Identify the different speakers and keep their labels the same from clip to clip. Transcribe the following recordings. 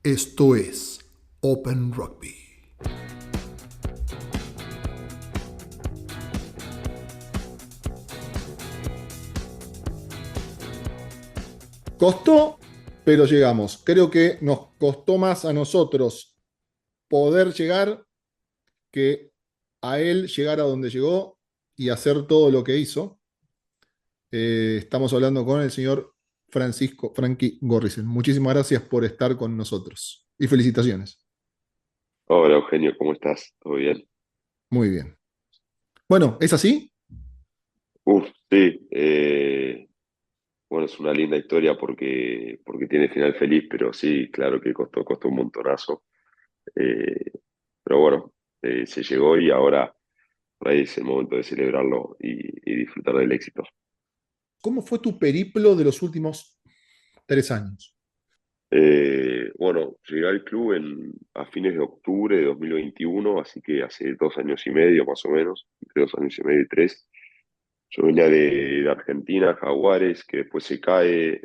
Speaker 1: Esto es Open Rugby. Costó, pero llegamos. Creo que nos costó más a nosotros poder llegar que a él llegar a donde llegó y hacer todo lo que hizo. Estamos hablando con el señor Frankie Gorrison. Muchísimas gracias por estar con nosotros y felicitaciones.
Speaker 2: Hola Eugenio, ¿cómo estás? ¿Todo bien?
Speaker 1: Muy bien. Bueno, ¿es así?
Speaker 2: Sí. Bueno, es una linda historia porque tiene final feliz, pero sí, claro que costó un montonazo. Eh, pero bueno, se llegó y ahora por ahí es el momento de celebrarlo y disfrutar del éxito.
Speaker 1: ¿Cómo fue tu periplo de los últimos 3 años?
Speaker 2: Bueno, llegué al club a fines de octubre de 2021, así que hace 2 años y medio más o menos, entre 2 años y medio y tres. Yo venía de Argentina, Jaguares, que después se cae,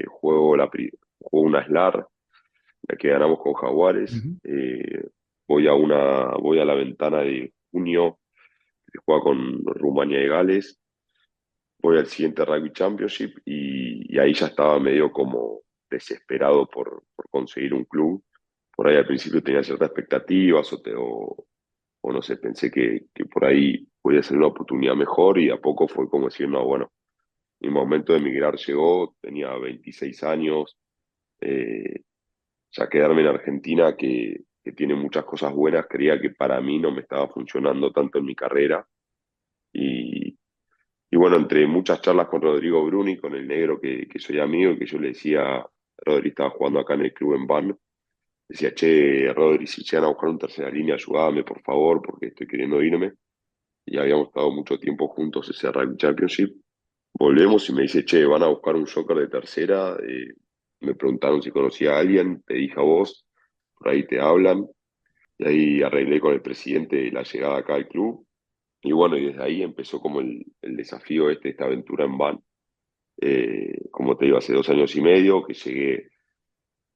Speaker 2: juego una SLAR, la que ganamos con Jaguares.
Speaker 1: Ujú.
Speaker 2: Voy a la ventana de junio, que se juega con Rumania y Gales. Voy al siguiente Rugby Championship y ahí ya estaba medio como desesperado por conseguir un club. Por ahí al principio tenía ciertas expectativas o no sé, pensé que por ahí podía ser una oportunidad mejor y a poco fue como decir, no, bueno. Mi momento de emigrar llegó, tenía 26 años, eh, ya quedarme en Argentina, que tiene muchas cosas buenas, creía que para mí no me estaba funcionando tanto en mi carrera. Y, y bueno, entre muchas charlas con Rodrigo Bruni, con el negro que soy amigo, y que yo le decía, Rodri estaba jugando acá en el club en Van, decía, che, Rodri, si llegan a buscar un tercera línea, ayúdame, por favor, porque estoy queriendo irme. Y habíamos estado mucho tiempo juntos ese Rugby Championship. Volvemos y me dice, che, van a buscar un soccer de tercera. Me preguntaron si conocía a alguien, te dije a vos, por ahí te hablan. Y ahí arreglé con el presidente la llegada acá al club. Y bueno, y desde ahí empezó como el desafío esta aventura en van. Como te digo, hace 2 años y medio que llegué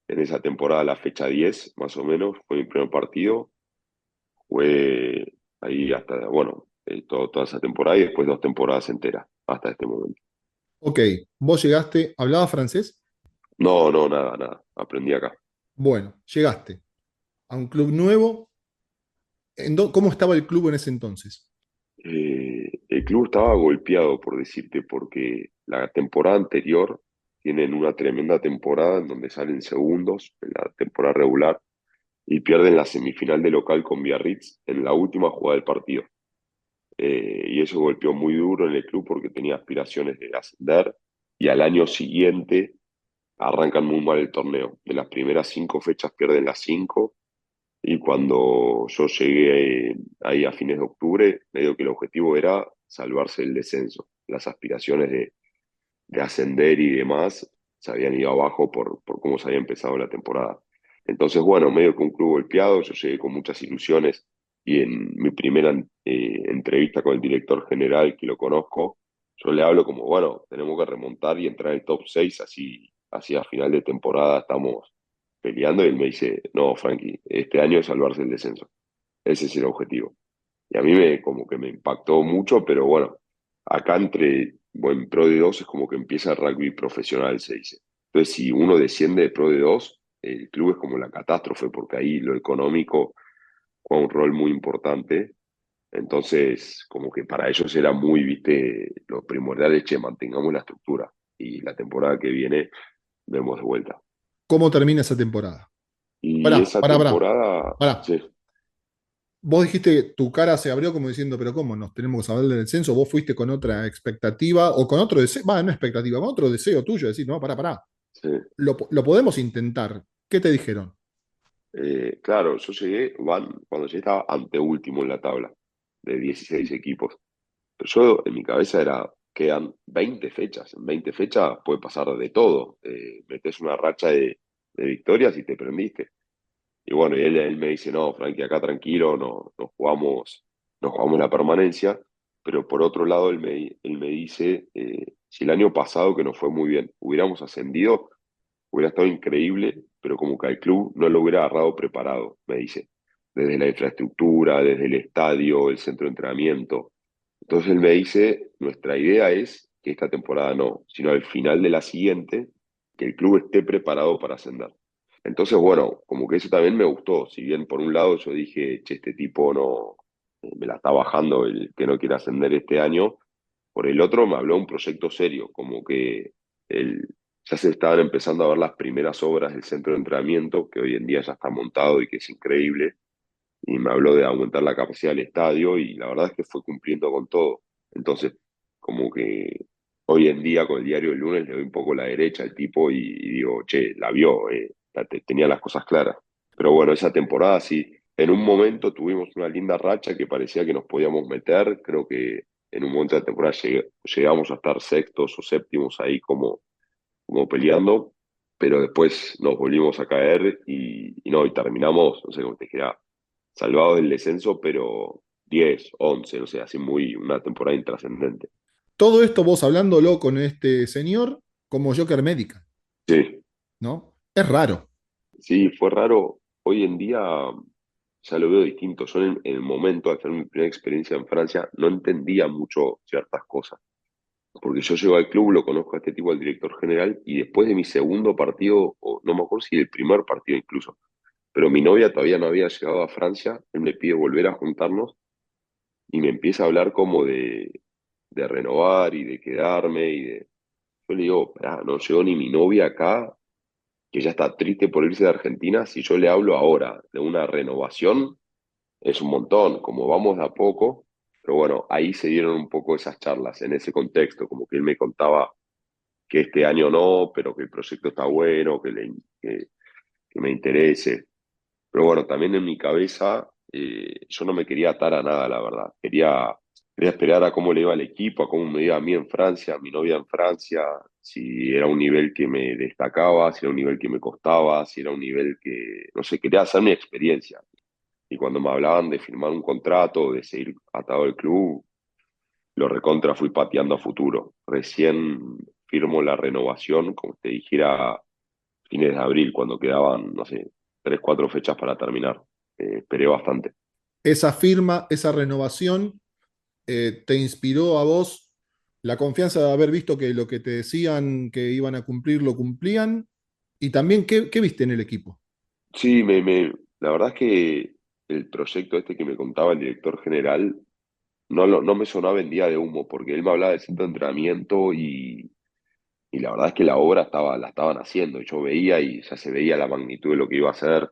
Speaker 2: en esa temporada a la fecha 10 más o menos, fue mi primer partido. Fue ahí hasta, bueno, toda esa temporada y después 2 temporadas enteras hasta este momento.
Speaker 1: Ok, vos llegaste, ¿hablabas francés?
Speaker 2: No, no, nada, nada. Aprendí acá.
Speaker 1: Bueno, llegaste a un club nuevo. ¿Cómo estaba el club en ese entonces?
Speaker 2: El club estaba golpeado, por decirte, porque la temporada anterior tienen una tremenda temporada en donde salen segundos en la temporada regular y pierden la semifinal de local con Biarritz en la última jugada del partido. Y eso golpeó muy duro en el club porque tenía aspiraciones de ascender y al año siguiente arrancan muy mal el torneo. De las primeras 5 fechas pierden las 5. Y cuando yo llegué ahí a fines de octubre, medio que el objetivo era salvarse el descenso. Las aspiraciones de ascender y demás se habían ido abajo por cómo se había empezado la temporada. Entonces, bueno, medio que un club golpeado, yo llegué con muchas ilusiones y en mi primera entrevista con el director general, que lo conozco, yo le hablo como, bueno, tenemos que remontar y entrar en el top 6 así a final de temporada estamos peleando y él me dice, no, Frankie, este año es salvarse el descenso. Ese es el objetivo. Y a mí como que me impactó mucho, pero bueno, acá en Pro de 2 es como que empieza el rugby profesional, se dice. Entonces, si uno desciende de Pro de 2 el club es como la catástrofe, porque ahí lo económico juega un rol muy importante. Entonces, como que para ellos era muy, viste, lo primordial es, che, mantengamos la estructura. Y la temporada que viene vemos de vuelta.
Speaker 1: ¿Cómo termina esa temporada?
Speaker 2: Y
Speaker 1: Pará,
Speaker 2: esa
Speaker 1: pará, pará,
Speaker 2: temporada,
Speaker 1: pará.
Speaker 2: sí,
Speaker 1: Vos dijiste que tu cara se abrió como diciendo, pero ¿cómo nos tenemos que saber del descenso? Vos fuiste con otra expectativa o con otro deseo, no expectativa, con otro deseo tuyo, decir, no, pará, pará.
Speaker 2: sí.
Speaker 1: Lo podemos intentar. ¿Qué te dijeron?
Speaker 2: Claro, yo cuando llegué estaba anteúltimo en la tabla de 16 equipos. Pero yo en mi cabeza quedan 20 fechas. En 20 fechas puede pasar de todo. Metes una racha de victorias y te prendiste. Y bueno, y él me dice, no, Frankie, acá tranquilo, no, no jugamos la permanencia. Pero por otro lado, él me dice, si el año pasado, que nos fue muy bien, hubiéramos ascendido, hubiera estado increíble, pero como que al club no lo hubiera agarrado preparado, me dice, desde la infraestructura, desde el estadio, el centro de entrenamiento. Entonces él me dice, nuestra idea es que esta temporada no, sino al final de la siguiente, que el club esté preparado para ascender. Entonces, bueno, como que eso también me gustó. Si bien por un lado yo dije, che, este tipo no me la está bajando el que no quiere ascender este año, por el otro me habló de un proyecto serio, como que el, ya se estaban empezando a ver las primeras obras del centro de entrenamiento, que hoy en día ya está montado y que es increíble, y me habló de aumentar la capacidad del estadio y la verdad es que fue cumpliendo con todo. Entonces, como que hoy en día con el diario del lunes le doy un poco la derecha al tipo y digo, che, la vio, tenía las cosas claras. Pero bueno, esa temporada sí, en un momento tuvimos una linda racha que parecía que nos podíamos meter, creo que en un momento de la temporada llegamos a estar sextos o séptimos ahí como peleando, pero después nos volvimos a caer y no, y terminamos, no sé cómo te dijera, salvados del descenso, pero 10 11 o sea, así muy una temporada intrascendente.
Speaker 1: Todo esto vos hablándolo con este señor como Joker médica,
Speaker 2: Sí,
Speaker 1: ¿no? Es raro.
Speaker 2: sí, fue raro. Hoy en día ya lo veo distinto. Yo en el momento de hacer mi primera experiencia en Francia no entendía mucho ciertas cosas, porque yo llego al club, lo conozco a este tipo, al director general, y después de mi segundo partido, o no me acuerdo si el primer partido incluso, pero mi novia todavía no había llegado a Francia, él me pide volver a juntarnos y me empieza a hablar como de renovar y de quedarme y de... Yo le digo, pará, no llegó ni mi novia acá, que ya está triste por irse de Argentina, si yo le hablo ahora de una renovación, es un montón, como vamos de a poco, pero bueno, ahí se dieron un poco esas charlas en ese contexto, como que él me contaba que este año no, pero que el proyecto está bueno, que me interese. Pero bueno, también en mi cabeza yo no me quería atar a nada, la verdad. Quería esperar a cómo le iba al equipo, a cómo me iba a mí en Francia, a mi novia en Francia, si era un nivel que me destacaba, si era un nivel que me costaba, si era un nivel que, no sé, quería hacer mi experiencia. Y cuando me hablaban de firmar un contrato, de seguir atado al club, lo recontra fui pateando a futuro. Recién firmo la renovación, como te dijera, fines de abril, cuando quedaban, no sé, 3, 4 fechas para terminar. Esperé bastante.
Speaker 1: Esa firma, esa renovación, te inspiró a vos la confianza de haber visto que lo que te decían que iban a cumplir lo cumplían. Y también, ¿qué viste en el equipo?
Speaker 2: Sí, la verdad es que el proyecto este que me contaba el director general no me sonaba en día de humo, porque él me hablaba del centro de entrenamiento y la verdad es que la obra la estaban haciendo. Yo veía y ya se veía la magnitud de lo que iba a ser,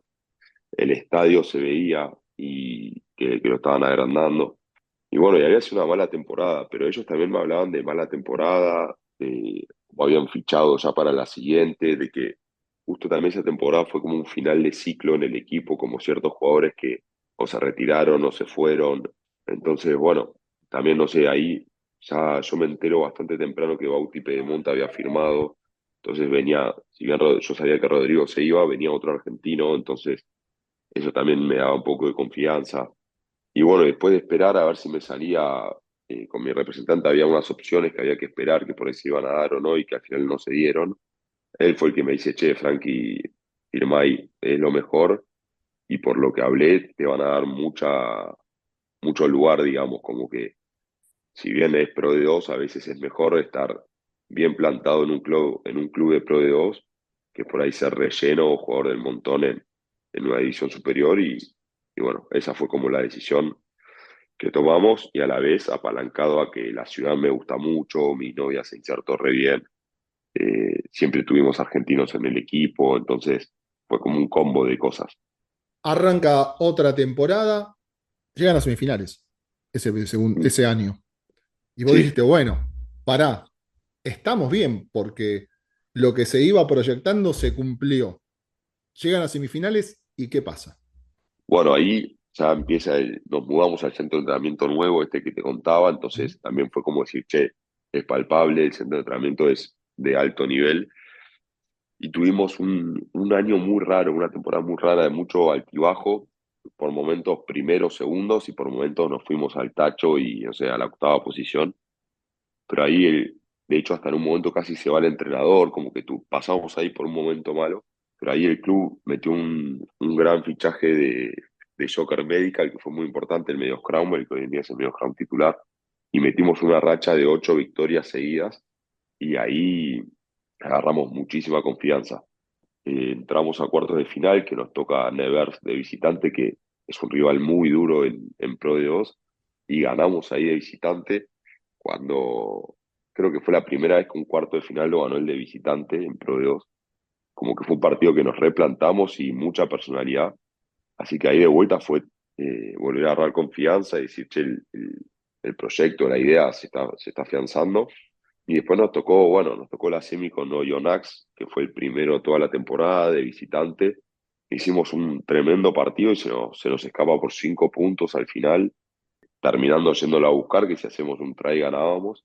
Speaker 2: el estadio se veía y que lo estaban agrandando. Y bueno, y había sido una mala temporada, pero ellos también me hablaban de mala temporada, de cómo habían fichado ya para la siguiente, de que justo también esa temporada fue como un final de ciclo en el equipo, como ciertos jugadores que o se retiraron o se fueron. Entonces, bueno, también no sé, ahí ya yo me entero bastante temprano que Bauti Pedemonte había firmado. Entonces venía, si bien yo sabía que Rodrigo se iba, venía otro argentino, entonces eso también me daba un poco de confianza. Y bueno, después de esperar a ver si me salía, con mi representante había unas opciones que había que esperar, que por ahí se iban a dar o no, y que al final no se dieron. Él fue el que me dice, che, Frankie, firma ahí, es lo mejor, y por lo que hablé, te van a dar mucho lugar, digamos, como que si bien es Pro de 2, a veces es mejor estar bien plantado en un club de Pro de 2 que por ahí ser relleno o jugador del montón en una división superior, y bueno, esa fue como la decisión que tomamos y a la vez apalancado a que la ciudad me gusta mucho, mi novia se insertó re bien, siempre tuvimos argentinos en el equipo, entonces fue como un combo de cosas.
Speaker 1: Arranca otra temporada, llegan a semifinales
Speaker 2: Mm.
Speaker 1: ese año. Y vos
Speaker 2: Sí,
Speaker 1: dijiste, bueno, pará, estamos bien, porque lo que se iba proyectando se cumplió. Llegan a semifinales y ¿qué pasa?
Speaker 2: bueno, ahí ya nos mudamos al centro de entrenamiento nuevo, este que te contaba,
Speaker 1: ¿Mm?
Speaker 2: entonces también fue como decir, che, es palpable, el centro de entrenamiento es de alto nivel. Y tuvimos un año muy raro, una temporada muy rara de mucho altibajo, por momentos primeros, segundos, y por momentos nos fuimos al tacho y, o sea, a la octava posición. Pero ahí De hecho, hasta en un momento casi se va el entrenador, como que tú pasamos ahí por un momento malo, pero ahí el club metió un gran fichaje de Joker Medical, que fue muy importante, el medio scrum, el que hoy en día es el medio scrum titular, y metimos una racha de 8 victorias seguidas, y ahí agarramos muchísima confianza. Entramos a cuartos de final, que nos toca Nevers de visitante, que es un rival muy duro en Pro de 2, y ganamos ahí de visitante cuando creo que fue la primera vez que un cuarto de final lo ganó el de visitante en Pro de 2. Como que fue un partido que nos replantamos y mucha personalidad. Así que ahí de vuelta fue volver a agarrar confianza y decir, che, el proyecto, la idea se está afianzando. Y después nos tocó, bueno, nos tocó la semi con Oyonnax, que fue el primero toda la temporada de visitante. Hicimos un tremendo partido y se nos escapa por 5 puntos al final, terminando yéndolo a buscar, que si hacemos un try ganábamos.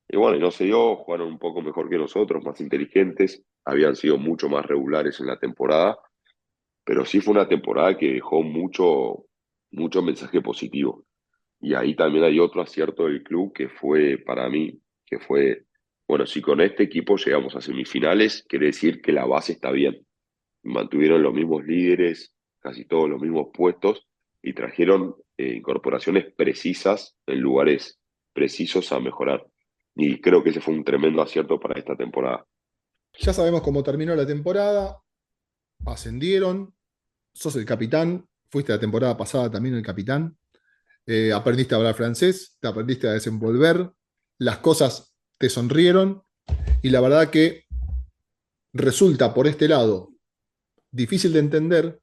Speaker 2: Y bueno, y no se dio, jugaron un poco mejor que nosotros, más inteligentes, habían sido mucho más regulares en la temporada, pero sí fue una temporada que dejó mucho, mucho mensaje positivo. Y ahí también hay otro acierto del club que fue para mí, que fue, bueno, si con este equipo llegamos a semifinales, quiere decir que la base está bien. Mantuvieron los mismos líderes, casi todos los mismos puestos, y trajeron incorporaciones precisas en lugares precisos a mejorar. Y creo que ese fue un tremendo acierto para esta temporada.
Speaker 1: Ya sabemos cómo terminó la temporada, ascendieron, sos el capitán, fuiste la temporada pasada también el capitán, aprendiste a hablar francés, te aprendiste a desenvolver, las cosas te sonrieron y la verdad que resulta por este lado difícil de entender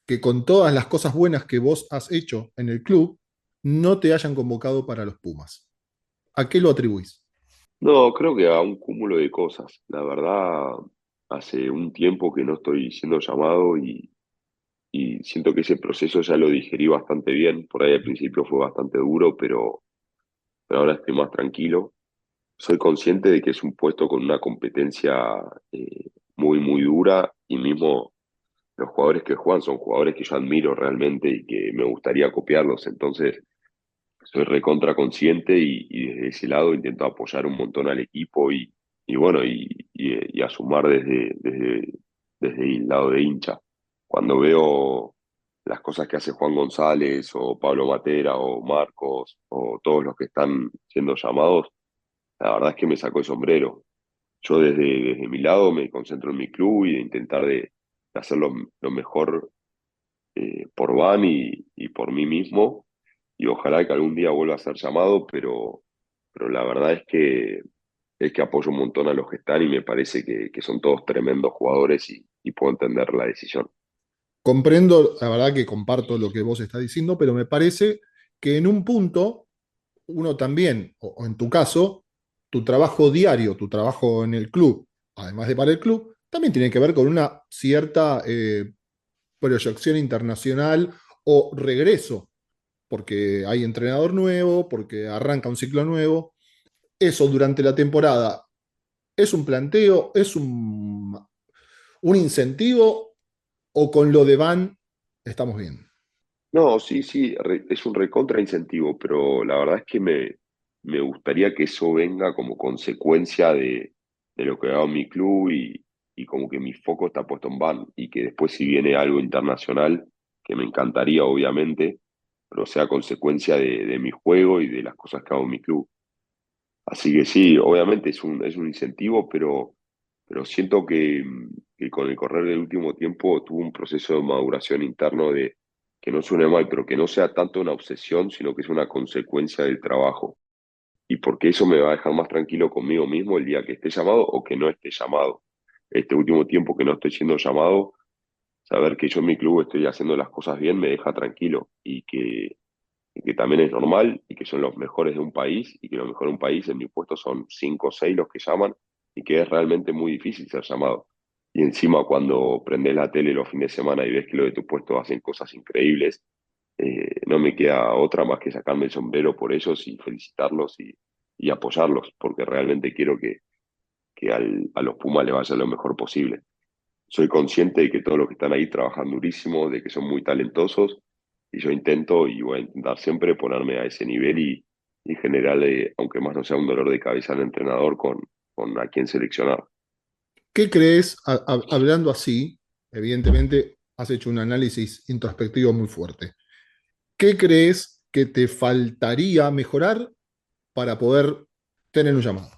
Speaker 1: que con todas las cosas buenas que vos has hecho en el club, no te hayan convocado para los Pumas. ¿A qué lo atribuís?
Speaker 2: No, creo que a un cúmulo de cosas. La verdad, hace un tiempo que no estoy siendo llamado y siento que ese proceso ya lo digerí bastante bien. Por ahí al principio fue bastante duro, pero ahora estoy más tranquilo. Soy consciente de que es un puesto con una competencia muy, muy dura y mismo los jugadores que juegan son jugadores que yo admiro realmente y que me gustaría copiarlos. Entonces, soy recontra consciente y desde ese lado intento apoyar un montón al equipo y bueno, y a sumar desde el lado de hincha. Cuando veo las cosas que hace Juan González o Pablo Matera o Marcos o todos los que están siendo llamados, la verdad es que me saco el sombrero. Yo desde mi lado me concentro en mi club y de intentar de hacer lo mejor por Van y por mí mismo, y ojalá que algún día vuelva a ser llamado, pero la verdad es que apoyo un montón a los que están y me parece que son todos tremendos jugadores y puedo entender la decisión.
Speaker 1: Comprendo, la verdad que comparto lo que vos estás diciendo, pero me parece que en un punto uno también, o en tu caso, tu trabajo diario, tu trabajo en el club, además de para el club, también tiene que ver con una cierta proyección internacional o regreso, porque hay entrenador nuevo, porque arranca un ciclo nuevo. Eso durante la temporada es un planteo, es un incentivo o con lo de Van estamos bien.
Speaker 2: No, sí, sí, es un recontra incentivo, pero la verdad es que me gustaría que eso venga como consecuencia de lo que hago en mi club y como que mi foco está puesto en Van y que después si viene algo internacional, que me encantaría obviamente, pero sea consecuencia de mi juego y de las cosas que hago en mi club. Así que sí, obviamente es un incentivo, pero siento que con el correr del último tiempo tuvo un proceso de maduración interno de que no suene mal, pero que no sea tanto una obsesión, sino que es una consecuencia del trabajo. Y porque eso me va a dejar más tranquilo conmigo mismo el día que esté llamado o que no esté llamado. Este último tiempo que no estoy siendo llamado, saber que yo en mi club estoy haciendo las cosas bien me deja tranquilo y que también es normal y que son los mejores de un país y que los mejores de un país en mi puesto son 5 o 6 los que llaman y que es realmente muy difícil ser llamado. Y encima cuando prendes la tele los fines de semana y ves que los de tu puesto hacen cosas increíbles, no me queda otra más que sacarme el sombrero por ellos y felicitarlos y apoyarlos, porque realmente quiero que a los Pumas les vaya lo mejor posible. Soy consciente de que todos los que están ahí trabajan durísimo, de que son muy talentosos, y yo intento y voy a intentar siempre ponerme a ese nivel y en general, aunque más no sea un dolor de cabeza al entrenador con a quién seleccionar.
Speaker 1: ¿Qué crees, hablando así, evidentemente has hecho un análisis introspectivo muy fuerte? ¿Qué crees que te faltaría mejorar para poder tener un llamado?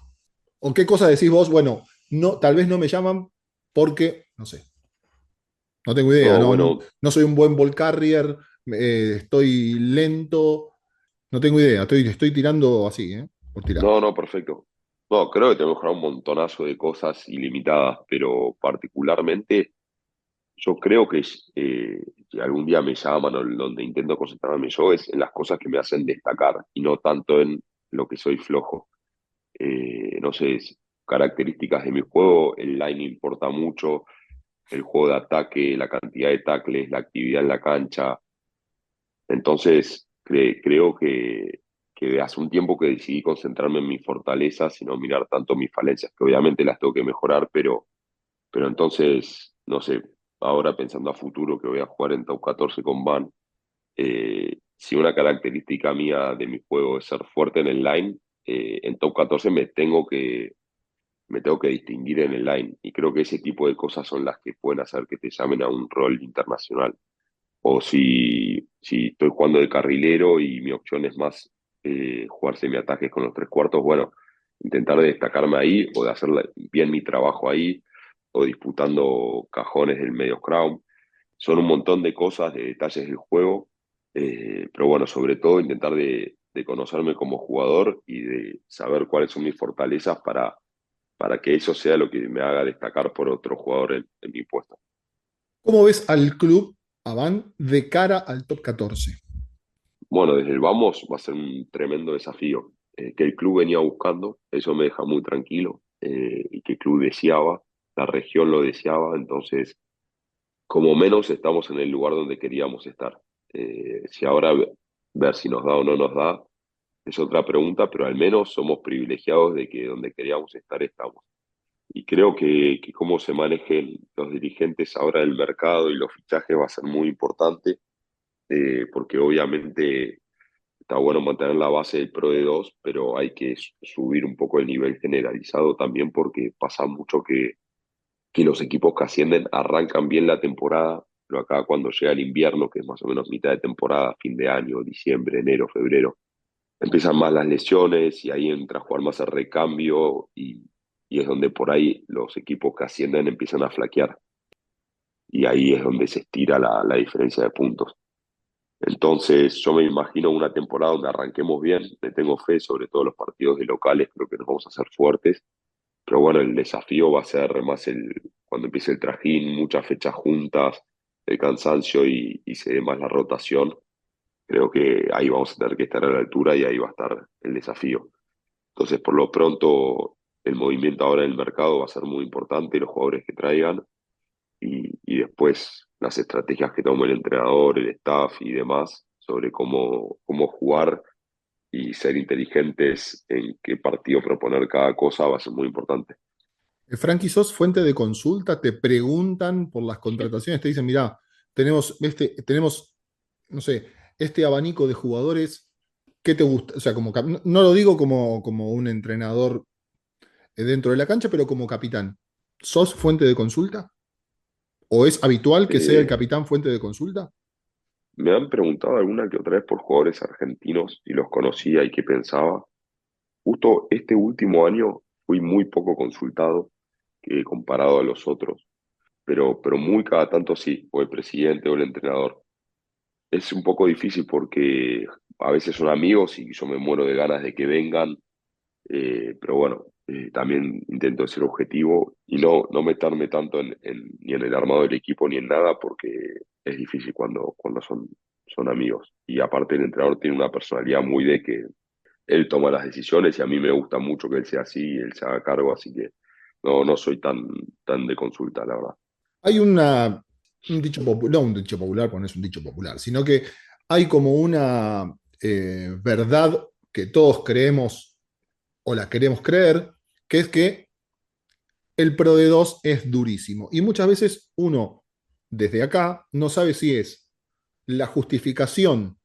Speaker 1: ¿O qué cosa decís vos? Bueno, no, tal vez no me llaman porque, no sé, no tengo idea,
Speaker 2: No,
Speaker 1: no,
Speaker 2: bueno,
Speaker 1: no soy un buen ball carrier, estoy lento, no tengo idea, estoy tirando así, ¿eh? Por tirar.
Speaker 2: no, no, perfecto. No, creo que tengo que mejorar un montonazo de cosas ilimitadas, pero particularmente yo creo que si algún día me llaman o donde intento concentrarme yo es en las cosas que me hacen destacar y no tanto en lo que soy flojo. No sé, características de mi juego, el line importa mucho, el juego de ataque, la cantidad de tackles, la actividad en la cancha. Entonces, creo que de hace un tiempo que decidí concentrarme en mis fortalezas y no mirar tanto mis falencias, que obviamente las tengo que mejorar, pero entonces, no sé, ahora pensando a futuro que voy a jugar en Top 14 con Van, si una característica mía de mi juego es ser fuerte en el line, en Top 14 me tengo que distinguir en el line. Y creo que ese tipo de cosas son las que pueden hacer que te llamen a un rol internacional. O si estoy jugando de carrilero y mi opción es más jugar semiataques con los tres cuartos, bueno, intentar de destacarme ahí o de hacer bien mi trabajo ahí o disputando cajones del medio crown. Son un montón de cosas, de detalles del juego, pero bueno, sobre todo intentar de conocerme como jugador y de saber cuáles son mis fortalezas para que eso sea lo que me haga destacar por otro jugador en mi puesto.
Speaker 1: ¿Cómo ves al club, a Van, de cara al top 14?
Speaker 2: Bueno, desde el vamos va a ser un tremendo desafío que el club venía buscando, eso me deja muy tranquilo y que el club deseaba, la región lo deseaba, entonces como menos estamos en el lugar donde queríamos estar. Si ahora ver si nos da o no nos da es otra pregunta, pero al menos somos privilegiados de que donde queríamos estar estamos. Y creo que cómo se manejen los dirigentes ahora del mercado y los fichajes va a ser muy importante, porque obviamente está bueno mantener la base del Pro de 2, pero hay que subir un poco el nivel generalizado también porque pasa mucho que los equipos que ascienden arrancan bien la temporada, pero acá cuando llega el invierno, que es más o menos mitad de temporada, fin de año, diciembre, enero, febrero, empiezan más las lesiones y ahí entra a jugar más el recambio y es donde por ahí los equipos que ascienden empiezan a flaquear y ahí es donde se estira la diferencia de puntos. Entonces yo me imagino una temporada donde arranquemos bien, le tengo fe, sobre todo los partidos de locales, creo que nos vamos a hacer fuertes, pero bueno, el desafío va a ser más cuando empiece el trajín, muchas fechas juntas, el cansancio y se dé más la rotación, creo que ahí vamos a tener que estar a la altura y ahí va a estar el desafío. Entonces, por lo pronto, el movimiento ahora en el mercado va a ser muy importante, los jugadores que traigan y después las estrategias que tome el entrenador, el staff y demás sobre cómo jugar y ser inteligentes en qué partido proponer cada cosa va a ser muy importante.
Speaker 1: Frankie, ¿sos fuente de consulta? Te preguntan por las contrataciones, te dicen, mirá, tenemos, no sé, este abanico de jugadores, ¿qué te gusta? O sea, no lo digo como un entrenador dentro de la cancha, pero como capitán. ¿Sos fuente de consulta? ¿O es habitual que sea el
Speaker 2: Eh,
Speaker 1: capitán fuente de consulta?
Speaker 2: Me han preguntado alguna que otra vez por jugadores argentinos y los conocía y qué pensaba. Justo este último año fui muy poco consultado comparado a los otros, pero muy cada tanto sí, o el presidente o el entrenador. Es un poco difícil porque a veces son amigos y yo me muero de ganas de que vengan, pero bueno, también intento ser objetivo y no meterme tanto ni en el armado del equipo ni en nada porque es difícil cuando son amigos. Y aparte el entrenador tiene una personalidad muy de que él toma las decisiones y a mí me gusta mucho que él sea así y él se haga cargo, así que no soy tan de consulta, la verdad.
Speaker 1: Hay un dicho popular, no un dicho popular, porque no es un dicho popular, sino que hay como una verdad que todos creemos o la queremos creer, que es que el Pro de 2 es durísimo. Y muchas veces uno, desde acá, no sabe si es la justificación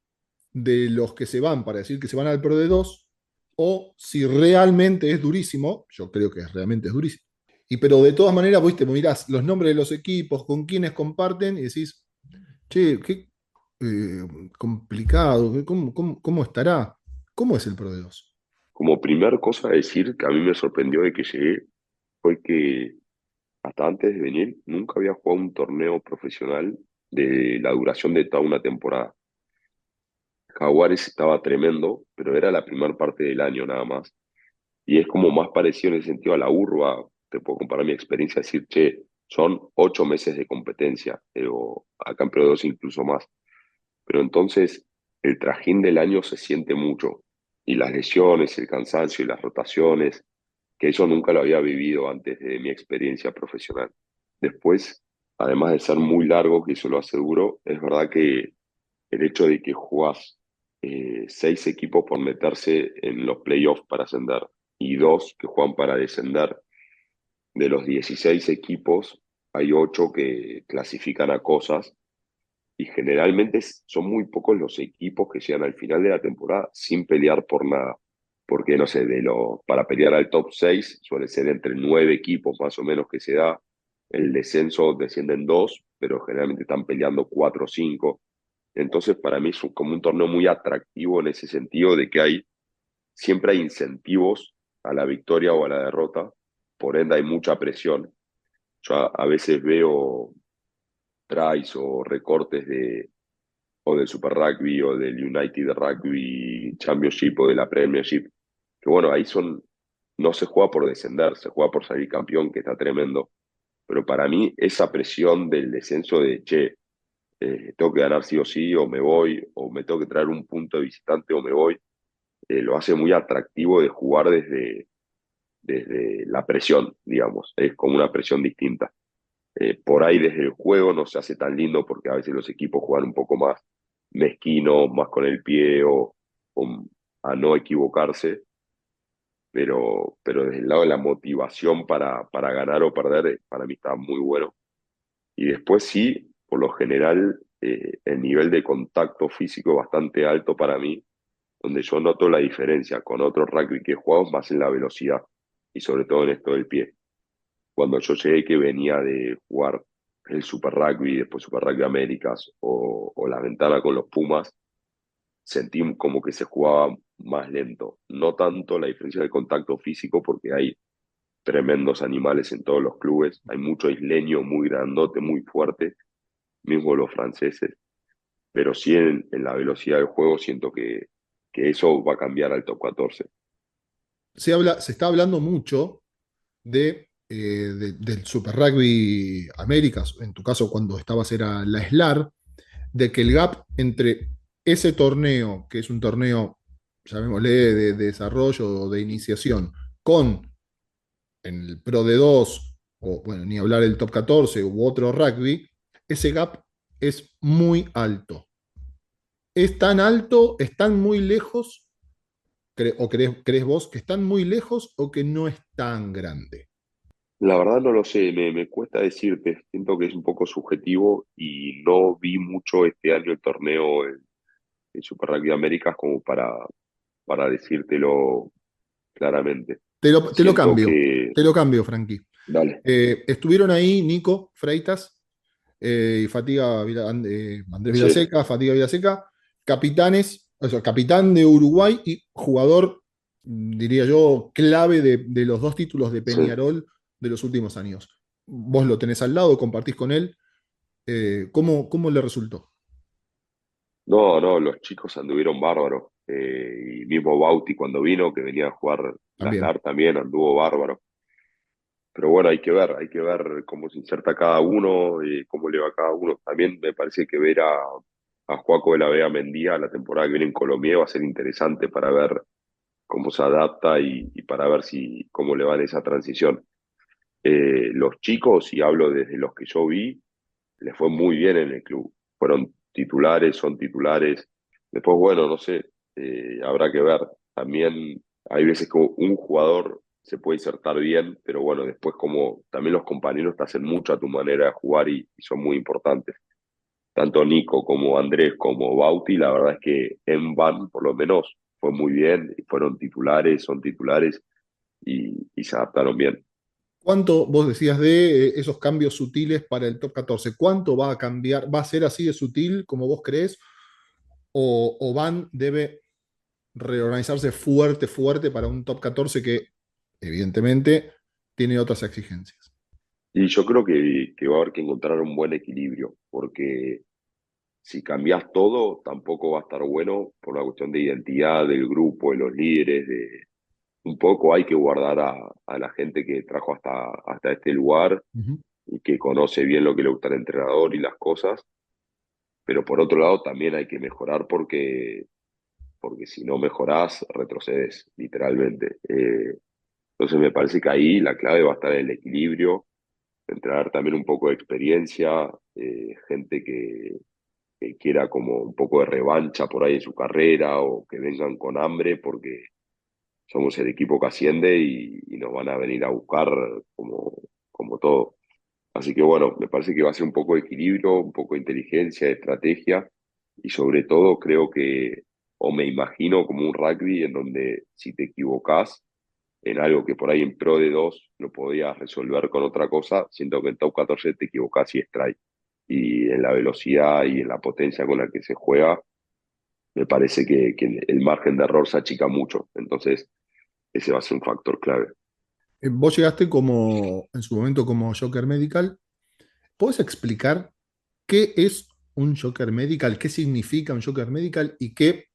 Speaker 1: de los que se van para decir que se van al Pro de 2 o si realmente es durísimo, yo creo que realmente es durísimo. Pero de todas maneras, vos mirás los nombres de los equipos, con quienes comparten y decís, che, qué complicado, cómo estará? ¿Cómo es el Pro de dos?
Speaker 2: Como primer cosa a decir que a mí me sorprendió de que llegué fue que hasta antes de venir nunca había jugado un torneo profesional de la duración de toda una temporada. Jaguares estaba tremendo, pero era la primera parte del año nada más. Y es como más parecido en el sentido a la urba. Te puedo comparar mi experiencia, decir, che, son 8 meses de competencia, o acá en Pro 2 incluso más. Pero entonces el trajín del año se siente mucho. Y las lesiones, el cansancio y las rotaciones, que eso nunca lo había vivido antes de mi experiencia profesional. Después, además de ser muy largo, que eso lo aseguro, es verdad que el hecho de que jugás 6 equipos por meterse en los playoffs para ascender y dos que juegan para descender, de los 16 equipos hay 8 que clasifican a cosas y generalmente son muy pocos los equipos que llegan al final de la temporada sin pelear por nada. Porque, no sé, para pelear al top 6 suele ser entre 9 equipos más o menos que se da. El descenso descienden 2, pero generalmente están peleando 4 o 5. Entonces, para mí es como un torneo muy atractivo en ese sentido de que siempre hay incentivos a la victoria o a la derrota, por ende hay mucha presión. Yo a veces veo tries o recortes o del Super Rugby o del United Rugby Championship o de la Premiership, que bueno, no se juega por descender, se juega por salir campeón, que está tremendo. Pero para mí esa presión del descenso de, che, tengo que ganar sí o sí, o me voy, o me tengo que traer un punto de visitante o me voy, lo hace muy atractivo de jugar desde la presión, digamos. Es como una presión distinta. Por ahí desde el juego no se hace tan lindo porque a veces los equipos juegan un poco más mezquinos, más con el pie o a no equivocarse, pero desde el lado de la motivación para ganar o perder, para mí está muy bueno. Y después sí, por lo general, el nivel de contacto físico es bastante alto para mí, donde yo noto la diferencia con otros rugby que he jugado más en la velocidad y sobre todo en esto del pie. Cuando yo llegué que venía de jugar el Super Rugby, después Super Rugby Américas o la ventana con los Pumas, sentí como que se jugaba más lento. No tanto la diferencia de contacto físico porque hay tremendos animales en todos los clubes, hay mucho isleño muy grandote, muy fuerte, mismo los franceses, pero sí en la velocidad del juego siento que eso va a cambiar al top 14.
Speaker 1: Se está hablando mucho del Super Rugby Américas, en tu caso cuando estabas era la SLAR, de que el gap entre ese torneo, que es un torneo, llamémosle, de desarrollo o de iniciación, con el Pro de 2 o bueno, ni hablar del Top 14 u otro rugby, ese gap es muy alto. Es tan alto, están muy lejos, o crees vos que están muy lejos o que no es tan grande.
Speaker 2: La verdad no lo sé, me cuesta decirte, siento que es un poco subjetivo y no vi mucho este año el torneo en Super Rugby Américas como para decírtelo claramente.
Speaker 1: Te lo
Speaker 2: Siento
Speaker 1: cambio,
Speaker 2: que,
Speaker 1: te lo cambio, Frankie.
Speaker 2: dale,
Speaker 1: Estuvieron ahí Nico Freitas y Andrés
Speaker 2: sí,
Speaker 1: Vilaseca, Fatiga Vilaseca, capitanes, o sea, capitán de Uruguay y jugador, diría yo, clave de los dos títulos de
Speaker 2: sí.
Speaker 1: Peñarol de los últimos años. Vos lo tenés al lado, compartís con él. ¿Cómo le resultó?
Speaker 2: No, no, los chicos anduvieron bárbaros. Y mismo Bauti cuando vino, que venía a jugar las
Speaker 1: También.
Speaker 2: LAR también, anduvo bárbaro. Pero bueno, hay que ver cómo se inserta cada uno, cómo le va a cada uno. También me parece que ver a Joaco de la Vega Mendía la temporada que viene en Colombia va a ser interesante para ver cómo se adapta y para ver cómo le va en esa transición. Los chicos, y hablo desde los que yo vi, les fue muy bien en el club. Fueron titulares, son titulares. Después, bueno, no sé, habrá que ver. También hay veces que un jugador se puede insertar bien, pero bueno, después como también los compañeros te hacen mucho a tu manera de jugar y son muy importantes. Tanto Nico como Andrés como Bauti, la verdad es que en Van, por lo menos, fue muy bien, y fueron titulares, son titulares y se adaptaron bien.
Speaker 1: ¿Cuánto vos decías de esos cambios sutiles para el top 14? ¿Cuánto va a cambiar? ¿Va a ser así de sutil como vos crees? ¿O Van debe reorganizarse fuerte, fuerte para un top 14 que evidentemente tiene otras exigencias?
Speaker 2: Y yo creo que va a haber que encontrar un buen equilibrio, porque si cambias todo, tampoco va a estar bueno por una cuestión de identidad del grupo, de los líderes, de un poco hay que guardar a la gente que trajo hasta este lugar
Speaker 1: Ujú.
Speaker 2: y que conoce bien lo que le gusta al entrenador y las cosas, pero por otro lado también hay que mejorar porque si no mejorás, retrocedes, literalmente. Entonces me parece que ahí la clave va a estar en el equilibrio, entrenar también un poco de experiencia, gente que quiera como un poco de revancha por ahí en su carrera o que vengan con hambre porque somos el equipo que asciende y nos van a venir a buscar como todo. Así que bueno, me parece que va a ser un poco de equilibrio, un poco de inteligencia, de estrategia y sobre todo creo que, o me imagino como un rugby en donde si te equivocás en algo que por ahí en pro de dos lo podías resolver con otra cosa, siento que en top 14 te equivocás y strike. Y en la velocidad y en la potencia con la que se juega, me parece que el margen de error se achica mucho. Entonces, ese va a ser un factor clave.
Speaker 1: Vos llegaste como, en su momento como Joker Medical. ¿Puedes explicar qué es un Joker Medical? ¿Qué significa un Joker Medical? ¿Y qué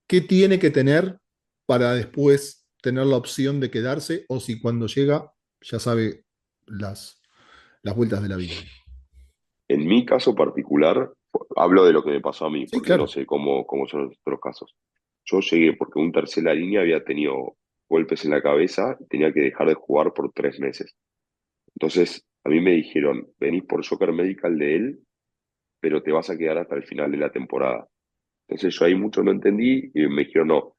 Speaker 1: tiene que tener para después tener la opción de quedarse? O si cuando llega ya sabe las vueltas de la vida.
Speaker 2: En mi caso particular, hablo de lo que me pasó a mí,
Speaker 1: Sí,
Speaker 2: porque no
Speaker 1: claro.
Speaker 2: sé cómo son los otros casos. Yo llegué porque un tercera línea había tenido golpes en la cabeza y tenía que dejar de jugar por 3 meses. Entonces, a mí me dijeron, venís por Joker Medical de él, pero te vas a quedar hasta el final de la temporada. Entonces yo ahí mucho no entendí y me dijeron, no,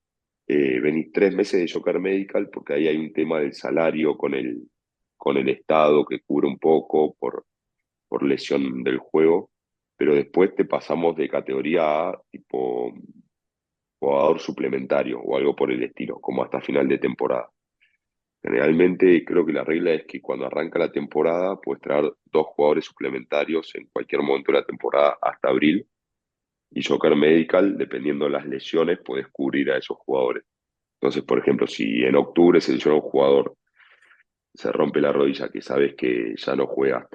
Speaker 2: venís 3 meses de Joker Medical porque ahí hay un tema del salario con el Estado que cubre un poco por lesión del juego, pero después te pasamos de categoría a tipo jugador suplementario o algo por el estilo, como hasta final de temporada. Generalmente creo que la regla es que cuando arranca la temporada puedes traer 2 jugadores suplementarios en cualquier momento de la temporada hasta abril y Joker Medical, dependiendo de las lesiones, puedes cubrir a esos jugadores. Entonces, por ejemplo, si en octubre se lesiona un jugador, se rompe la rodilla, que sabes que ya no juega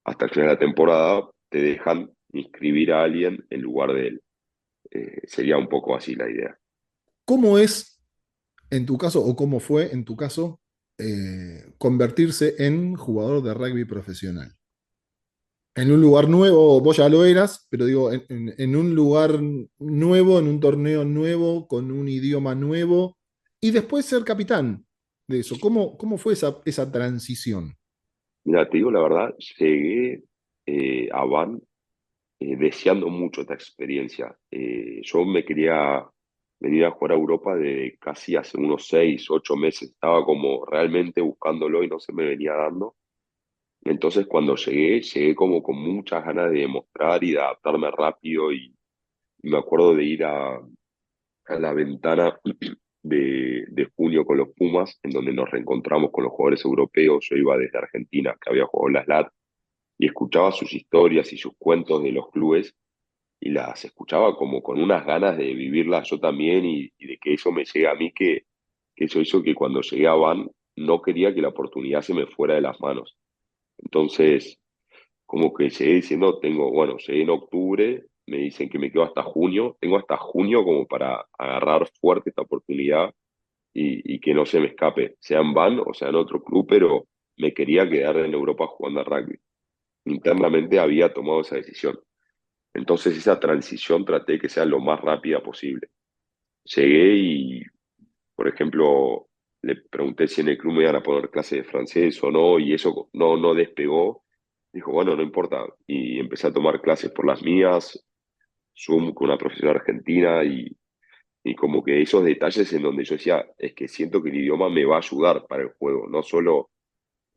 Speaker 2: hasta el final de la temporada, te dejan inscribir a alguien en lugar de él. Sería un poco así la idea.
Speaker 1: ¿Cómo es en tu caso o cómo fue en tu caso convertirse en jugador de rugby profesional? En un lugar nuevo, vos ya lo eras, pero digo, en un lugar nuevo, en un torneo nuevo, con un idioma nuevo, y después ser capitán de eso. ¿Cómo fue esa transición?
Speaker 2: Mira, te digo la verdad, llegué a Van deseando mucho esta experiencia. Yo me quería venir a jugar a Europa de casi hace unos 6, 8 meses. Estaba como realmente buscándolo y no se me venía dando. Entonces cuando llegué como con muchas ganas de demostrar y de adaptarme rápido y me acuerdo de ir a la ventana de junio con los Pumas, en donde nos reencontramos con los jugadores europeos. Yo iba desde Argentina, que había jugado en las LAT, y escuchaba sus historias y sus cuentos de los clubes y las escuchaba como con unas ganas de vivirlas yo también y de que eso me llegue a mí, que eso hizo que cuando llegué a Van no quería que la oportunidad se me fuera de las manos. Entonces, como que llegué diciendo, bueno, llegué en octubre, me dicen que me quedo hasta junio, tengo hasta junio como para agarrar fuerte esta oportunidad y que no se me escape, sea en Van o sea en otro club, pero me quería quedar en Europa jugando al rugby. Internamente había tomado esa decisión. Entonces esa transición traté de que sea lo más rápida posible. Llegué y, por ejemplo, le pregunté si en el club me iban a poner clase de francés o no, y eso no despegó. Dijo, bueno, no importa. Y empecé a tomar clases por las mías, Zoom con una profesora argentina, y como que esos detalles en donde yo decía, es que siento que el idioma me va a ayudar para el juego, no solo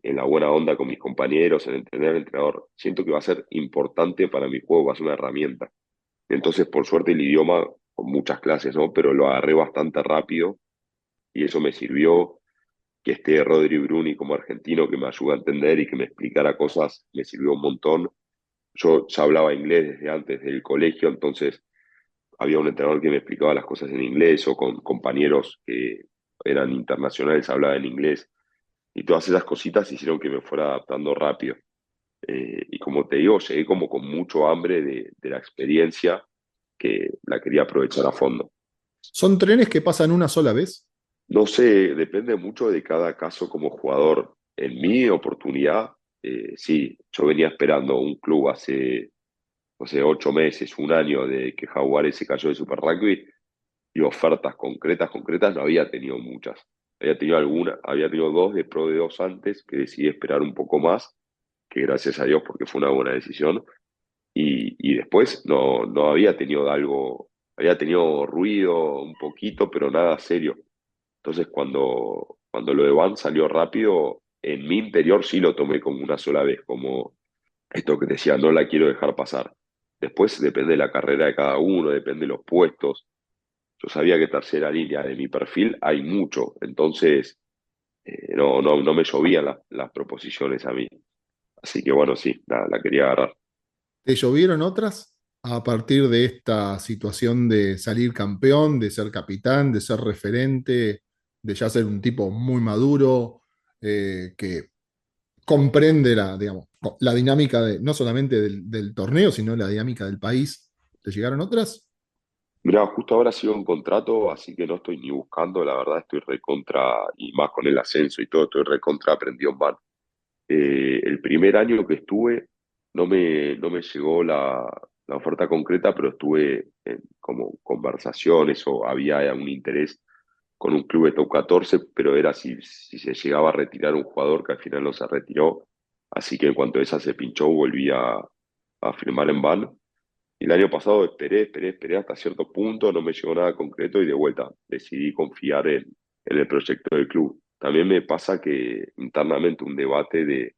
Speaker 2: en la buena onda con mis compañeros, en entender al entrenador. Siento que va a ser importante para mi juego, va a ser una herramienta. Entonces, por suerte, el idioma con muchas clases, ¿no? Pero lo agarré bastante rápido y eso me sirvió. Que esté Rodri Bruni como argentino que me ayuda a entender y que me explicara cosas, me sirvió un montón. Yo ya hablaba inglés desde antes del colegio, entonces había un entrenador que me explicaba las cosas en inglés o con compañeros que eran internacionales, hablaban en inglés y todas esas cositas hicieron que me fuera adaptando rápido. Y como te digo, llegué como con mucho hambre de la experiencia que la quería aprovechar a fondo.
Speaker 1: ¿Son trenes que pasan una sola vez?
Speaker 2: No sé, depende mucho de cada caso como jugador. En mi oportunidad, sí, yo venía esperando un club hace, no sé, 8 meses, un año de que Jaguares se cayó de Super Rugby y ofertas concretas, concretas no había tenido muchas. Había tenido alguna, había tenido dos de Pro de dos antes que decidí esperar un poco más, que gracias a Dios porque fue una buena decisión. Y después no había tenido algo, había tenido ruido un poquito, pero nada serio. Entonces, cuando lo de Van salió rápido, en mi interior sí lo tomé como una sola vez, como esto que decía, no la quiero dejar pasar. Después depende de la carrera de cada uno, depende de los puestos. Yo sabía que tercera línea de mi perfil hay mucho, entonces no me llovían las proposiciones a mí. Así que bueno, sí, la quería agarrar.
Speaker 1: ¿Te llovieron otras a partir de esta situación de salir campeón, de ser capitán, de ser referente, de ya ser un tipo muy maduro, que comprende digamos, la dinámica no solamente del torneo, sino la dinámica del país? ¿Te llegaron otras?
Speaker 2: Mirá, justo ahora sigo en contrato, así que no estoy ni buscando, la verdad estoy recontra, y más con el ascenso y todo, estoy recontra aprendido en van. El primer año que estuve no me llegó la oferta concreta, pero estuve en como conversaciones o había un interés con un club de top 14, pero era si se llegaba a retirar un jugador que al final no se retiró. Así que en cuanto esa se pinchó, volví a firmar en Van. Y el año pasado esperé hasta cierto punto, no me llegó nada concreto y de vuelta decidí confiar en el proyecto del club. También me pasa que internamente un debate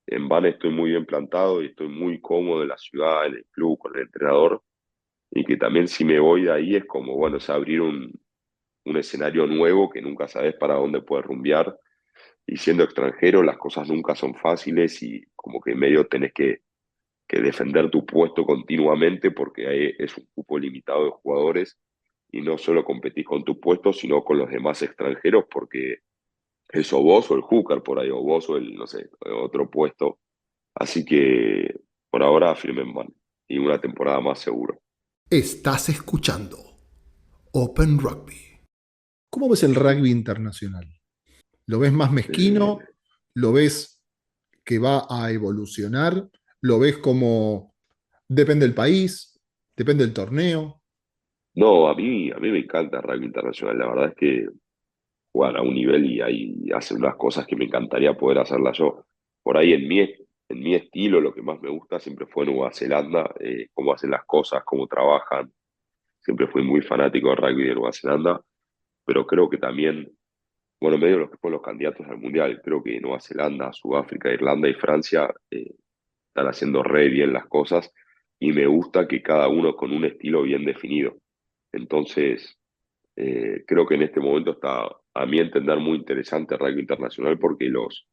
Speaker 2: en Van estoy muy bien plantado y estoy muy cómodo en la ciudad, en el club, con el entrenador, y que también si me voy de ahí es como, bueno, es abrir un escenario nuevo que nunca sabes para dónde puedes rumbear, y siendo extranjero las cosas nunca son fáciles y como que medio tenés que defender tu puesto continuamente porque es un cupo limitado de jugadores y no solo competís con tu puesto, sino con los demás extranjeros porque eso vos o el hooker por ahí, o vos o el, no sé, otro puesto. Así que por ahora firmen van y una temporada más seguro.
Speaker 1: Estás escuchando Open Rugby. ¿Cómo ves el rugby internacional? ¿Lo ves más mezquino?
Speaker 2: Eh,
Speaker 1: ¿Lo ves que va a evolucionar? ¿Lo ves como depende del país? ¿Depende del torneo?
Speaker 2: no, a mí me encanta el rugby internacional. La verdad es que juegan a un nivel y ahí hacen unas cosas que me encantaría poder hacerlas yo. Por ahí en mi estilo lo que más me gusta siempre fue Nueva Zelanda, cómo hacen las cosas, cómo trabajan. Siempre fui muy fanático del rugby de Nueva Zelanda, pero creo que también, bueno, medio los que fueron los candidatos al Mundial, creo que Nueva Zelanda, Sudáfrica, Irlanda y Francia están haciendo re bien las cosas y me gusta que cada uno con un estilo bien definido. Entonces, creo que en este momento está, a mi entender, muy interesante el rugby internacional porque los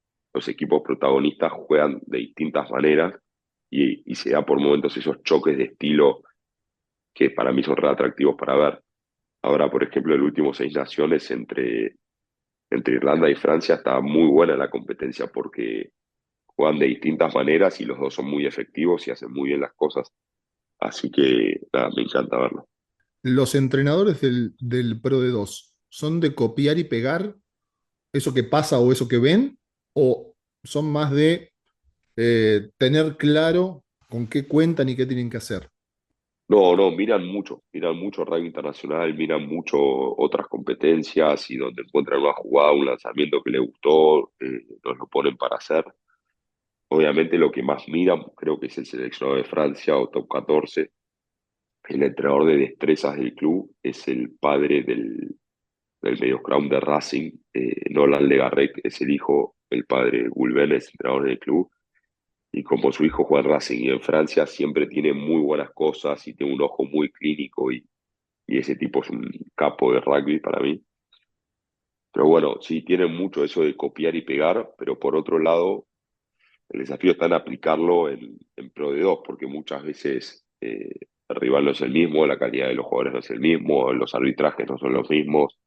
Speaker 2: equipos protagonistas juegan de distintas maneras y se da por momentos esos choques de estilo que para mí son re atractivos para ver. Ahora, por ejemplo, el último Seis Naciones entre Irlanda y Francia está muy buena la competencia porque juegan de distintas maneras y los dos son muy efectivos y hacen muy bien las cosas. Así que nada, me encanta verlo.
Speaker 1: ¿Los entrenadores del Pro de 2 son de copiar y pegar eso que pasa o eso que ven? ¿O son más de tener claro con qué cuentan y qué tienen que hacer?
Speaker 2: No, miran mucho rugby internacional, miran mucho otras competencias y donde encuentran una jugada, un lanzamiento que les gustó, nos lo ponen para hacer. Obviamente lo que más miran creo que es el seleccionado de Francia o top 14. El entrenador de destrezas del club es el padre del mediocrown de Racing, Nolan Legarrec es el hijo, el padre Gulben es entrenador del club. Y como su hijo juega en Racing y en Francia, siempre tiene muy buenas cosas y tiene un ojo muy clínico y ese tipo es un capo de rugby para mí. Pero bueno, sí, tienen mucho eso de copiar y pegar, pero por otro lado, el desafío está en aplicarlo en Pro de dos, porque muchas veces el rival no es el mismo, la calidad de los jugadores no es el mismo, los arbitrajes no son los mismos.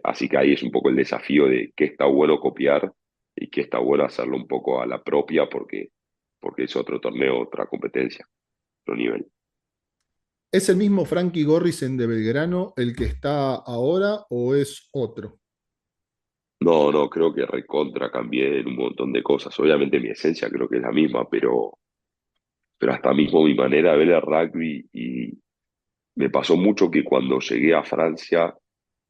Speaker 2: Así que ahí es un poco el desafío de qué está bueno copiar y qué está bueno hacerlo un poco a la propia, porque es otro torneo, otra competencia, otro nivel.
Speaker 1: ¿Es el mismo Frankie Gorrisen de Belgrano el que está ahora o es otro?
Speaker 2: No, no, creo que recontra cambié en un montón de cosas. Obviamente mi esencia creo que es la misma, pero hasta mismo mi manera de ver el rugby y me pasó mucho que cuando llegué a Francia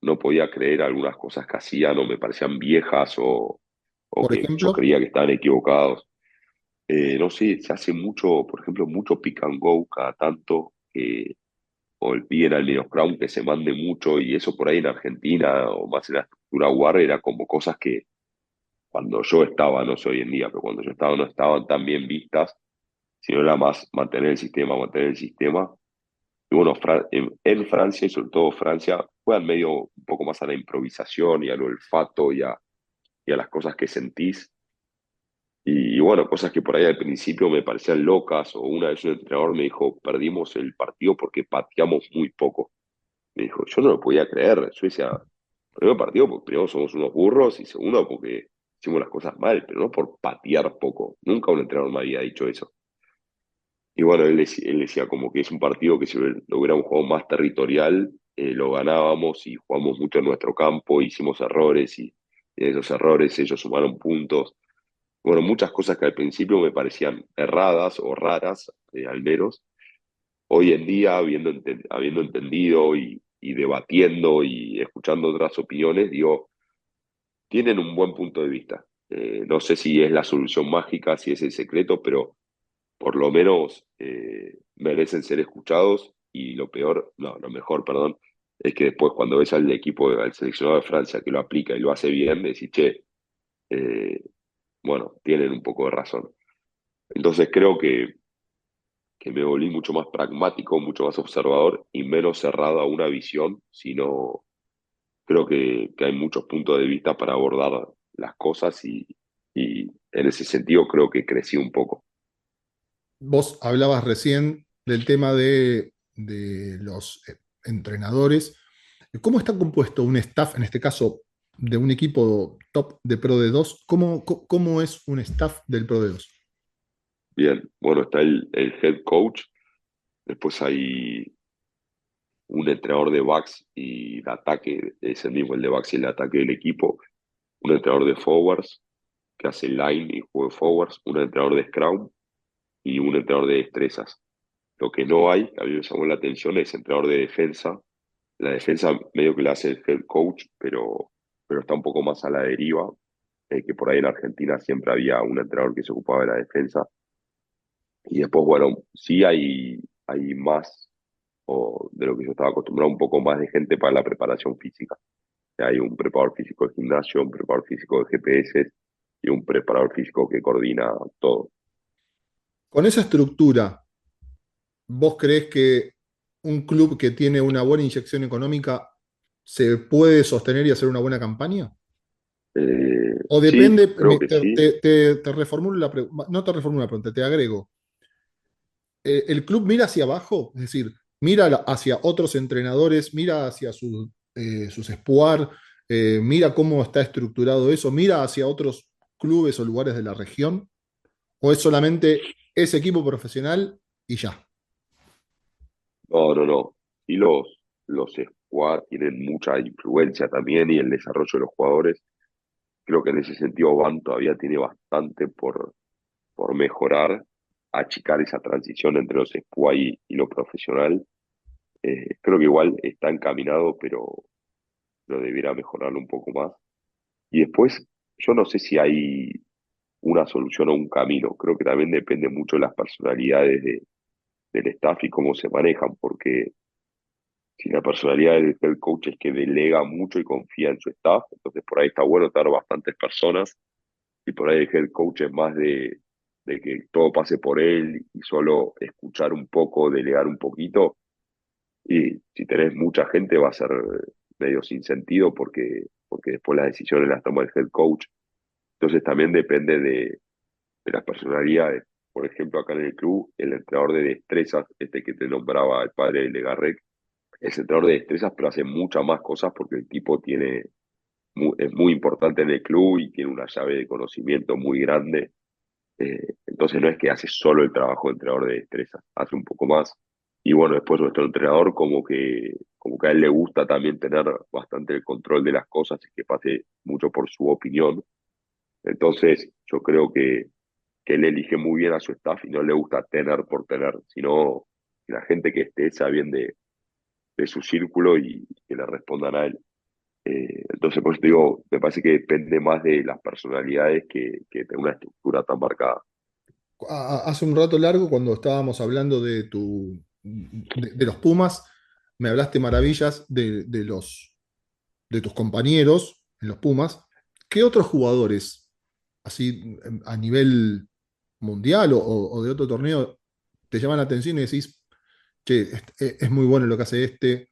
Speaker 2: no podía creer algunas cosas que hacían o me parecían viejas o
Speaker 1: Por
Speaker 2: que yo
Speaker 1: ejemplo,
Speaker 2: creía que estaban equivocados. No sé, se hace mucho, por ejemplo, mucho pick and go cada tanto, o el pie en el medio scrum que se mande mucho y eso por ahí en Argentina o más en la estructura war era como cosas que cuando yo estaba, no sé hoy en día, pero cuando yo estaba no estaban tan bien vistas, sino era más mantener el sistema. Y bueno, en Francia y sobre todo Francia juegan medio un poco más a la improvisación y al olfato y a las cosas que sentís. Y bueno, cosas que por ahí al principio me parecían locas, o una vez un entrenador me dijo, perdimos el partido porque pateamos muy poco. Me dijo, yo no lo podía creer. Yo decía, primero partido porque primero somos unos burros y segundo porque hicimos las cosas mal, pero no por patear poco. Nunca un entrenador me había dicho eso. Y bueno, él decía como que es un partido que si lo hubiéramos jugado más territorial, lo ganábamos y jugamos mucho en nuestro campo, hicimos errores y en esos errores ellos sumaron puntos. Bueno, muchas cosas que al principio me parecían erradas o raras, al menos, hoy en día, habiendo entendido y debatiendo y escuchando otras opiniones, digo, tienen un buen punto de vista. No sé si es la solución mágica, si es el secreto, pero por lo menos merecen ser escuchados y lo peor, no, lo mejor, perdón, es que después cuando ves al equipo, al seleccionado de Francia que lo aplica y lo hace bien, decís, che, eh, bueno, tienen un poco de razón. Entonces creo que me volví mucho más pragmático, mucho más observador y menos cerrado a una visión, sino creo que hay muchos puntos de vista para abordar las cosas y en ese sentido creo que crecí un poco.
Speaker 1: vos hablabas recién del tema de los entrenadores. ¿Cómo está compuesto un staff, en este caso, de un equipo top de Pro de 2? ¿Cómo es un staff del Pro de 2?
Speaker 2: Bien, bueno, está el head coach, después hay un entrenador de backs y de ataque, es el mismo el de backs y el de ataque del equipo, un entrenador de forwards que hace line y juego de forwards, un entrenador de scrum y un entrenador de destrezas. Lo que no hay, que a mí me llamó la atención, es entrenador de defensa. La defensa medio que la hace el head coach, pero está un poco más a la deriva, que por ahí en Argentina siempre había un entrenador que se ocupaba de la defensa. Y después, bueno, sí hay más, o de lo que yo estaba acostumbrado, un poco más de gente para la preparación física. Hay un preparador físico de gimnasio, un preparador físico de GPS y un preparador físico que coordina todo.
Speaker 1: Con esa estructura, ¿vos creés que un club que tiene una buena inyección económica se puede sostener y hacer una buena campaña? O
Speaker 2: Sí,
Speaker 1: depende,
Speaker 2: creo que sí.
Speaker 1: te reformulo la pregunta, no te reformulo la pregunta, te agrego. ¿El club mira hacia abajo? Es decir, mira hacia otros entrenadores, mira hacia sus squad, mira cómo está estructurado eso, mira hacia otros clubes o lugares de la región, o es solamente ese equipo profesional y ya.
Speaker 2: No, no, no. Y los squad tienen mucha influencia también y el desarrollo de los jugadores. Creo que en ese sentido Van todavía tiene bastante por mejorar, achicar esa transición entre los squad y lo profesional. Creo que igual está encaminado, pero lo debiera mejorarlo un poco más. Y después, yo no sé si hay una solución o un camino. Creo que también depende mucho de las personalidades del staff y cómo se manejan, porque si la personalidad del head coach es que delega mucho y confía en su staff, entonces por ahí está bueno tener bastantes personas, y por ahí el head coach es más de que todo pase por él y solo escuchar un poco, delegar un poquito. Y si tenés mucha gente va a ser medio sin sentido porque después las decisiones las toma el head coach. Entonces también depende de las personalidades. Por ejemplo, acá en el club, el entrenador de destrezas, este que te nombraba el padre de Legarrec, es entrenador de destrezas, pero hace muchas más cosas porque el tipo es muy importante en el club y tiene una llave de conocimiento muy grande. Entonces no es que hace solo el trabajo de entrenador de destrezas, hace un poco más. Y bueno, después nuestro entrenador como que a él le gusta también tener bastante el control de las cosas y que pase mucho por su opinión. Entonces yo creo que él elige muy bien a su staff y no le gusta tener por tener, sino que la gente que esté sea bien de su círculo y que le respondan a él. Entonces, pues te digo, me parece que depende más de las personalidades que de una estructura tan marcada.
Speaker 1: Hace un rato largo, cuando estábamos hablando de los Pumas, me hablaste maravillas de tus compañeros en los Pumas. ¿Qué otros jugadores, así a nivel mundial o de otro torneo, te llaman la atención y decís, che, es muy bueno lo que hace este,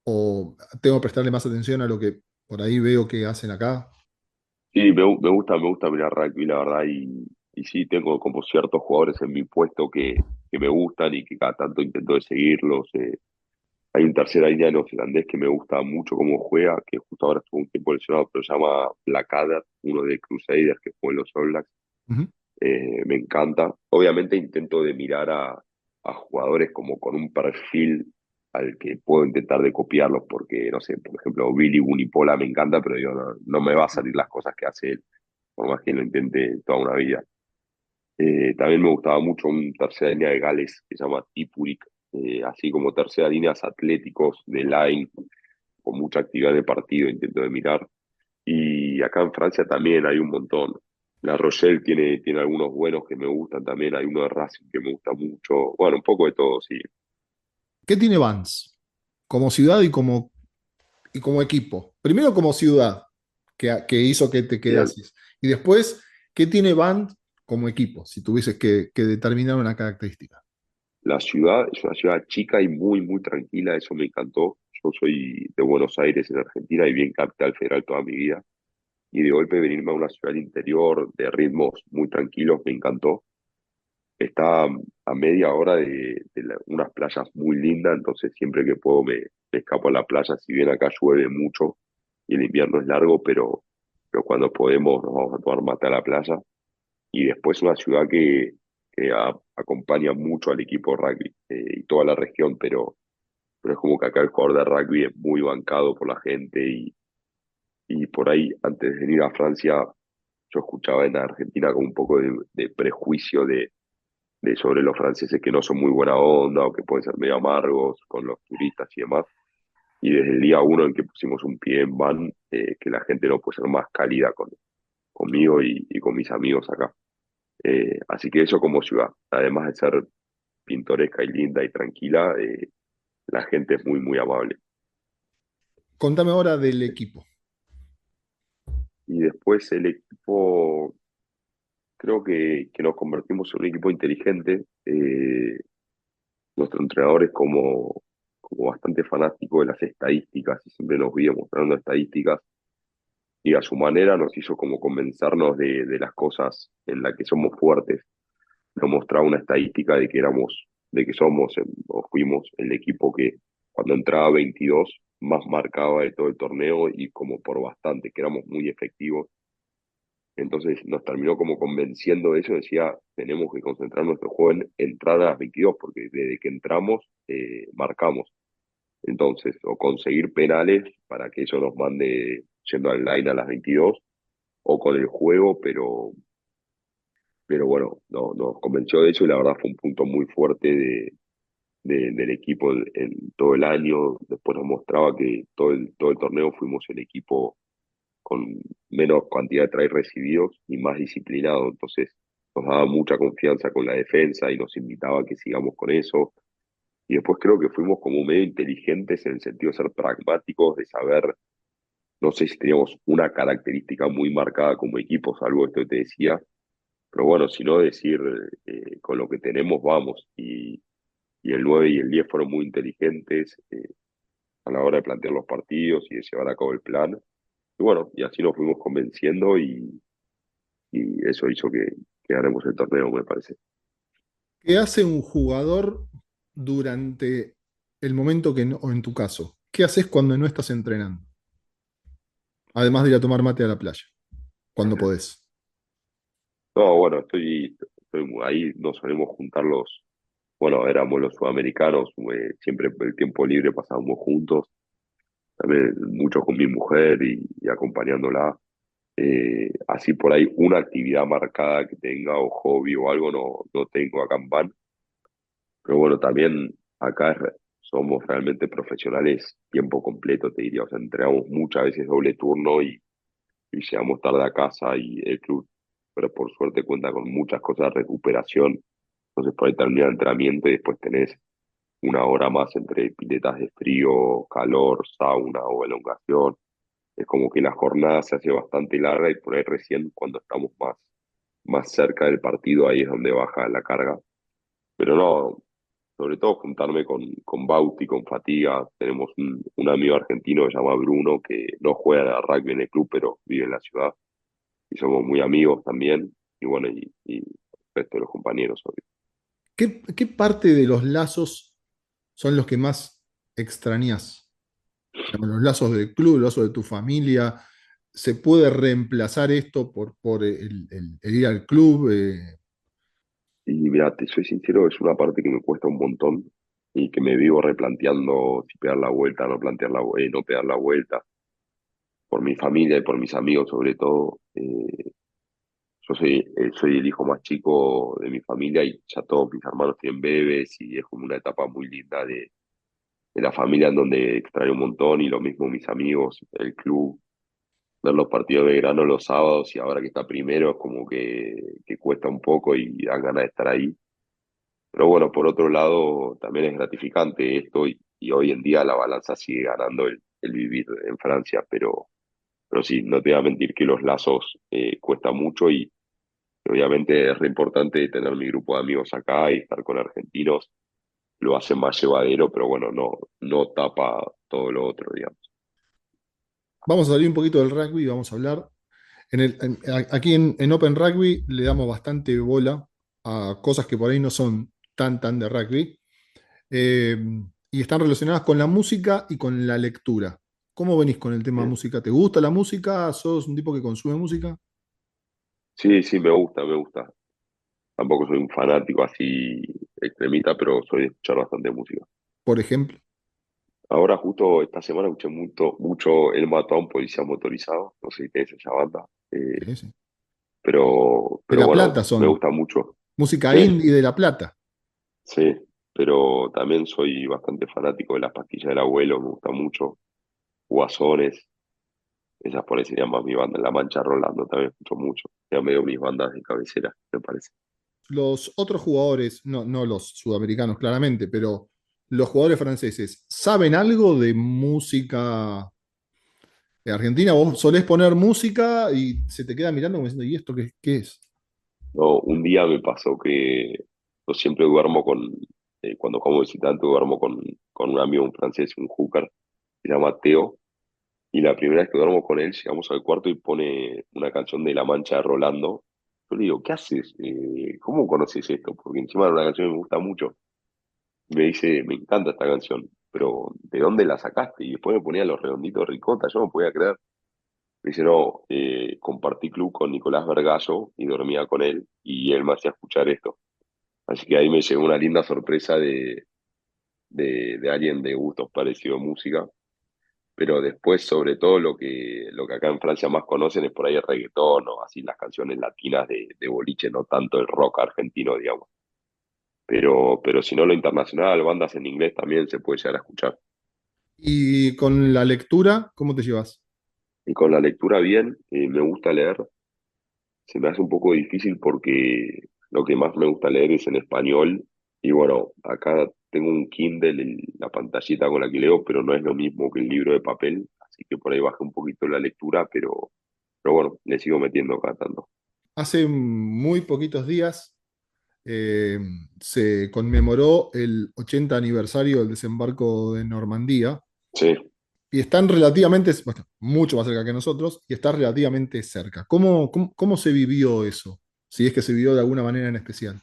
Speaker 1: o tengo que prestarle más atención a lo que por ahí veo que hacen acá?
Speaker 2: Sí, me gusta mirar rugby, la verdad, y sí, tengo como ciertos jugadores en mi puesto que me gustan y que cada tanto intento de seguirlos. Hay un tercera línea neozelandés que me gusta mucho cómo juega, que justo ahora estuvo un tiempo lesionado, pero se llama Blackadder, uno de Crusaders que juega en los All Blacks.
Speaker 1: Ujú.
Speaker 2: Me encanta. Obviamente intento de mirar a jugadores como con un perfil al que puedo intentar de copiarlos, porque, no sé, por ejemplo, Billy Bunipola me encanta, pero yo no me va a salir las cosas que hace él, por más que lo intente toda una vida. También me gustaba mucho un tercera línea de Gales que se llama Tipurik, así como tercera líneas atléticos de line, con mucha actividad de partido, intento de mirar. Y acá en Francia también hay un montón. La Rochelle tiene algunos buenos que me gustan también, hay uno de Racing que me gusta mucho. Bueno, un poco de todo, sí.
Speaker 1: ¿Qué tiene Vans como ciudad y como equipo? Primero como ciudad, que hizo que te
Speaker 2: Mira,
Speaker 1: quedases. Y después, ¿qué tiene Band como equipo? Si tuvieses que determinar una característica.
Speaker 2: la ciudad es una ciudad chica y muy, muy tranquila, eso me encantó. Yo soy de Buenos Aires, en Argentina, y bien Capital Federal toda mi vida. Y de golpe venirme a una ciudad interior de ritmos muy tranquilos me encantó. Está a media hora de unas playas muy lindas, entonces siempre que puedo me escapo a la playa, si bien acá llueve mucho y el invierno es largo, pero cuando podemos nos vamos a tomar mate a la playa. Y después una ciudad que acompaña mucho al equipo de rugby y toda la región, pero es como que acá el jugador de rugby es muy bancado por la gente y por ahí, antes de venir a Francia, yo escuchaba en Argentina como un poco de prejuicio de sobre los franceses que no son muy buena onda o que pueden ser medio amargos con los turistas y demás. Y desde el día uno en que pusimos un pie en Van, que la gente no puede ser más cálida conmigo y con mis amigos acá. Así que eso como ciudad, además de ser pintoresca y linda y tranquila, la gente es muy, muy amable.
Speaker 1: Contame ahora del equipo.
Speaker 2: Y después el equipo, creo que nos convertimos en un equipo inteligente. Nuestro entrenador es como bastante fanático de las estadísticas y siempre nos vio mostrando estadísticas y a su manera nos hizo como convencernos de las cosas en las que somos fuertes. Nos mostraba una estadística de que de que somos o fuimos el equipo que cuando entraba 22 más marcaba de todo el torneo y como por bastante, que éramos muy efectivos. Entonces nos terminó como convenciendo de eso, decía, tenemos que concentrar nuestro juego en entrar a las 22 porque desde que entramos marcamos. Entonces, o conseguir penales para que eso nos mande yendo al line a las 22 o con el juego, pero bueno, no, nos convenció de eso y la verdad fue un punto muy fuerte del equipo en todo el año. Después nos mostraba que todo el torneo fuimos el equipo con menos cantidad de tries recibidos y más disciplinado. Entonces nos daba mucha confianza con la defensa y nos invitaba a que sigamos con eso. Y después creo que fuimos como medio inteligentes en el sentido de ser pragmáticos, de saber, no sé si teníamos una característica muy marcada como equipo, salvo esto que te decía, pero bueno, si no decir, con lo que tenemos vamos. y el 9 y el 10 fueron muy inteligentes a la hora de plantear los partidos y de llevar a cabo el plan. Y bueno, y así nos fuimos convenciendo y eso hizo que ganemos el torneo, me parece.
Speaker 1: ¿Qué hace un jugador durante el momento que no, o en tu caso? ¿Qué haces cuando no estás entrenando? Además de ir a tomar mate a la playa, cuando podés.
Speaker 2: No, bueno, ahí nos solemos juntar bueno, éramos los sudamericanos, siempre el tiempo libre pasábamos juntos, también mucho con mi mujer y acompañándola. Así por ahí una actividad marcada que tenga o hobby o algo no tengo acá en Van, pero bueno, también acá somos realmente profesionales tiempo completo, te diría, o sea, entrenamos muchas veces doble turno y llegamos tarde a casa y el club, pero por suerte cuenta con muchas cosas de recuperación, entonces por ahí termina el entrenamiento y después tenés una hora más entre piletas de frío, calor, sauna o elongación. Es como que la jornada se hace bastante larga y por ahí recién cuando estamos más cerca del partido, ahí es donde baja la carga. Pero no, sobre todo juntarme con Bauti, con Fatiga. Tenemos un amigo argentino que se llama Bruno, que no juega a rugby en el club, pero vive en la ciudad. Y somos muy amigos también. Y bueno, y el resto de los compañeros, obvio.
Speaker 1: ¿Qué parte de los lazos son los que más extrañas? Digamos, los lazos del club, los lazos de tu familia. ¿Se puede reemplazar esto por el ir al club?
Speaker 2: Y mira, te soy sincero, es una parte que me cuesta un montón y que me vivo replanteando si pegar la vuelta, no plantear no pegar la vuelta, por mi familia y por mis amigos sobre todo. Yo soy el hijo más chico de mi familia y ya todos mis hermanos tienen bebés y es como una etapa muy linda de la familia en donde extraño un montón y lo mismo mis amigos, el club, ver los partidos de verano los sábados y ahora que está primero es como que cuesta un poco y dan ganas de estar ahí. Pero bueno, por otro lado, también es gratificante esto y hoy en día la balanza sigue ganando el vivir en Francia, pero sí, no te voy a mentir que los lazos cuesta mucho y obviamente es re importante tener mi grupo de amigos acá y estar con argentinos, lo hace más llevadero, pero bueno, no tapa todo lo otro, digamos.
Speaker 1: Vamos a salir un poquito del rugby y vamos a hablar. Aquí en Open Rugby le damos bastante bola a cosas que por ahí no son tan de rugby, eh, y están relacionadas con la música y con la lectura. ¿Cómo venís con el tema
Speaker 2: Bien.
Speaker 1: música? ¿Te gusta la música? ¿Sos un tipo que consume música?
Speaker 2: Sí, sí, me gusta. Tampoco soy un fanático así extremista, pero soy de escuchar bastante música.
Speaker 1: Por ejemplo.
Speaker 2: Ahora justo esta semana escuché mucho El Mató a un Policía Motorizado, no sé si tenés esa banda,
Speaker 1: Sí, sí. De
Speaker 2: pero
Speaker 1: La
Speaker 2: bueno,
Speaker 1: Plata
Speaker 2: me
Speaker 1: son.
Speaker 2: gusta mucho.
Speaker 1: Música
Speaker 2: Sí,
Speaker 1: indie de La Plata.
Speaker 2: sí, pero también soy bastante fanático de las pastillas del abuelo, me gusta mucho. Guasones, esas por ahí serían más mi banda. La Mancha Rolando también escucho mucho. Ya medio mis bandas de cabecera, me parece.
Speaker 1: Los otros jugadores, no los sudamericanos claramente, pero los jugadores franceses, ¿saben algo de música argentina? Vos solés poner música y se te queda mirando como diciendo, ¿y esto qué es?
Speaker 2: No, un día me pasó que yo siempre duermo cuando como visitante, duermo con un amigo, un francés, un hooker, que se llama Teo. Y la primera vez que duermo con él, llegamos al cuarto y pone una canción de La Mancha de Rolando. Yo le digo, ¿qué haces? ¿Cómo conoces esto? Porque encima era una canción que me gusta mucho. Me dice, me encanta esta canción, pero ¿de dónde la sacaste? Y después me ponía Los Redonditos de Ricota, yo no podía creer. Me dice, no, compartí club con Nicolás Vergallo y dormía con él y él me hacía escuchar esto. Así que ahí me llegó una linda sorpresa de alguien de gustos parecidos a música, pero después sobre todo lo que acá en Francia más conocen es por ahí el reggaetón o así las canciones latinas de boliche, no tanto el rock argentino, digamos. Pero si no lo internacional, bandas en inglés también se puede llegar a escuchar.
Speaker 1: Y con la lectura, ¿cómo te llevas?
Speaker 2: Y con la lectura bien, me gusta leer, se me hace un poco difícil porque lo que más me gusta leer es en español y bueno, acá tengo un Kindle, la pantallita con la que leo, pero no es lo mismo que el libro de papel, así que por ahí baja un poquito la lectura, pero bueno, le sigo metiendo cada tanto.
Speaker 1: Hace muy poquitos días eh, se conmemoró el 80 aniversario del desembarco de Normandía
Speaker 2: Sí,
Speaker 1: y están relativamente, bueno, mucho más cerca que nosotros, y está relativamente cerca. ¿Cómo se vivió eso? Si es que se vivió de alguna manera en especial.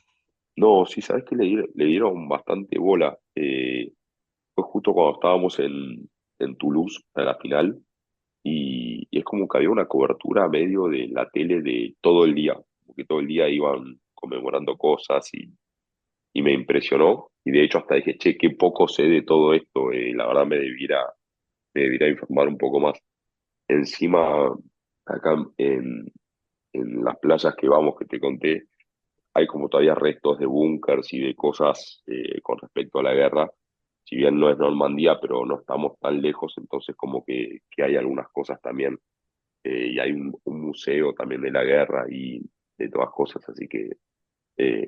Speaker 2: no, sí, sabes que le dieron bastante bola. Fue justo cuando estábamos en Toulouse a la final y es como que había una cobertura a medio de la tele de todo el día, porque todo el día iban conmemorando cosas y me impresionó. Y de hecho hasta dije, che, qué poco sé de todo esto, la verdad me debiera informar un poco más. Encima, acá en las playas que vamos, que te conté, hay como todavía restos de búnkers y de cosas con respecto a la guerra. Si bien no es Normandía, pero no estamos tan lejos, entonces como que hay algunas cosas también. Y hay un museo también de la guerra y de todas cosas, así que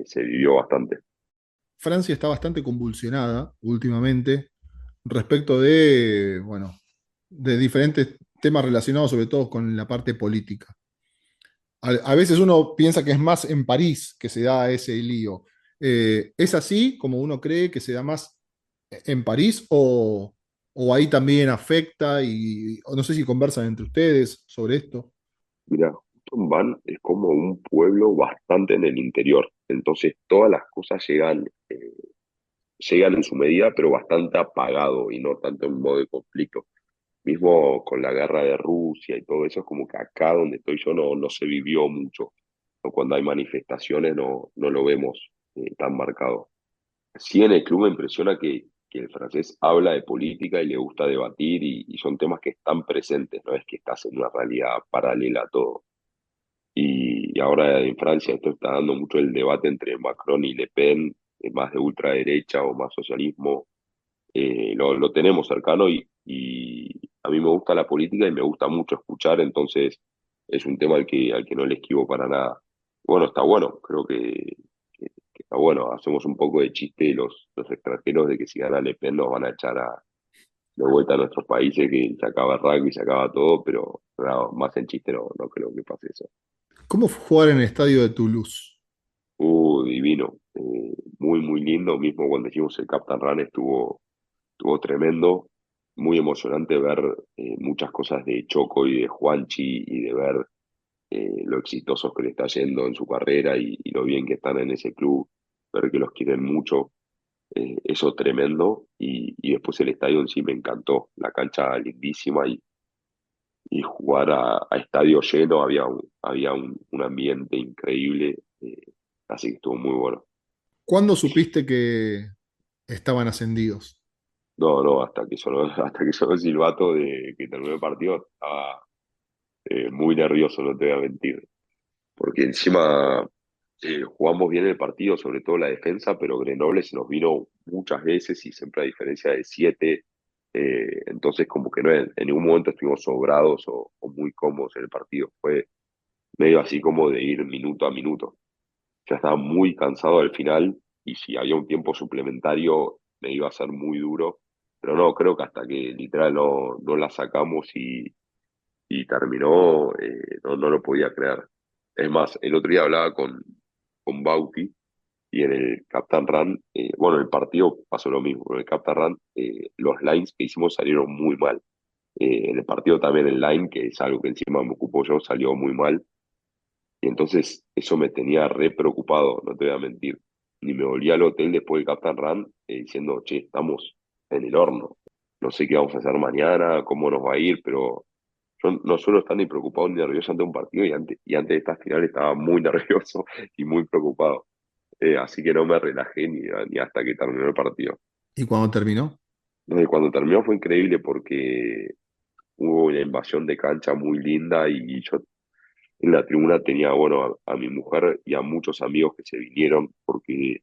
Speaker 2: se vivió bastante.
Speaker 1: Francia está bastante convulsionada últimamente respecto de, bueno, de diferentes temas relacionados sobre todo con la parte política. A veces uno piensa que es más en París que se da ese lío. ¿Es así como uno cree que se da más en París o ahí también afecta y o no sé si conversan entre ustedes sobre esto?
Speaker 2: Mira, Van es como un pueblo bastante en el interior, entonces todas las cosas llegan en su medida, pero bastante apagado y no tanto en modo de conflicto. Mismo con la guerra de Rusia y todo eso, es como que acá donde estoy yo no se vivió mucho. O cuando hay manifestaciones no lo vemos tan marcado. Sí, en el club me impresiona que el francés habla de política y le gusta debatir y son temas que están presentes, no es que estás en una realidad paralela a todo. Y ahora en Francia esto está dando mucho el debate entre Macron y Le Pen, más de ultraderecha o más socialismo. Lo tenemos cercano y a mí me gusta la política y me gusta mucho escuchar, entonces es un tema al que no le esquivo para nada. Bueno, está bueno, creo que está bueno. Hacemos un poco de chiste los extranjeros de que si gana Le Pen nos van a echar de vuelta a nuestros países, que se acaba el rugby, se acaba todo, pero no, más en chiste no creo que pase eso.
Speaker 1: ¿Cómo fue jugar en el estadio de Toulouse?
Speaker 2: Divino, muy, muy lindo. Mismo cuando hicimos el Captain Run estuvo tremendo, muy emocionante ver muchas cosas de Choco y de Juanchi y de ver lo exitosos que le está yendo en su carrera y lo bien que están en ese club, ver que los quieren mucho, eso tremendo. Y después el estadio en sí me encantó, la cancha lindísima y jugar a estadio lleno, había un ambiente increíble, así que estuvo muy bueno.
Speaker 1: ¿Cuándo supiste que estaban ascendidos?
Speaker 2: No, hasta que sonó el silbato de que terminó el partido, estaba muy nervioso, no te voy a mentir, porque encima jugamos bien el partido, sobre todo la defensa, pero Grenoble se nos vino muchas veces y siempre a diferencia de 7, entonces como que no en ningún momento estuvimos sobrados o muy cómodos en el partido, fue medio así como de ir minuto a minuto. Ya estaba muy cansado al final y si había un tiempo suplementario me iba a ser muy duro, pero no, creo que hasta que literal no la sacamos y terminó, no lo podía creer. Es más, el otro día hablaba con Bauti y en el Captain Run, bueno, en el partido pasó lo mismo, en el Captain Run los lines que hicimos salieron muy mal. En el partido también el line, que es algo que encima me ocupo yo, salió muy mal. Y entonces eso me tenía re preocupado, no te voy a mentir. Ni me volví al hotel después del Captain Run diciendo, che, estamos en el horno. No sé qué vamos a hacer mañana, cómo nos va a ir, pero yo no suelo estar ni preocupado ni nervioso ante un partido y antes de esta final estaba muy nervioso y muy preocupado. Así que no me relajé ni hasta que terminó el partido.
Speaker 1: ¿Y cuando terminó?
Speaker 2: Entonces, cuando terminó fue increíble porque hubo una invasión de cancha muy linda y yo en la tribuna tenía, bueno, a mi mujer y a muchos amigos que se vinieron porque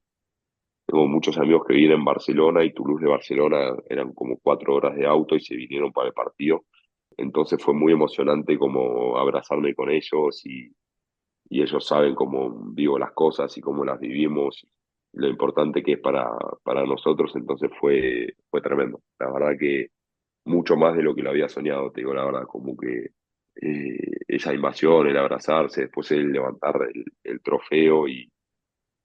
Speaker 2: tengo muchos amigos que viven en Barcelona y Toulouse de Barcelona eran como 4 horas de auto y se vinieron para el partido. Entonces fue muy emocionante como abrazarme con ellos y ellos saben cómo vivo las cosas y cómo las vivimos, lo importante que es para nosotros, entonces fue tremendo. La verdad que mucho más de lo que lo había soñado, te digo la verdad, como que esa invasión, el abrazarse, después el levantar el trofeo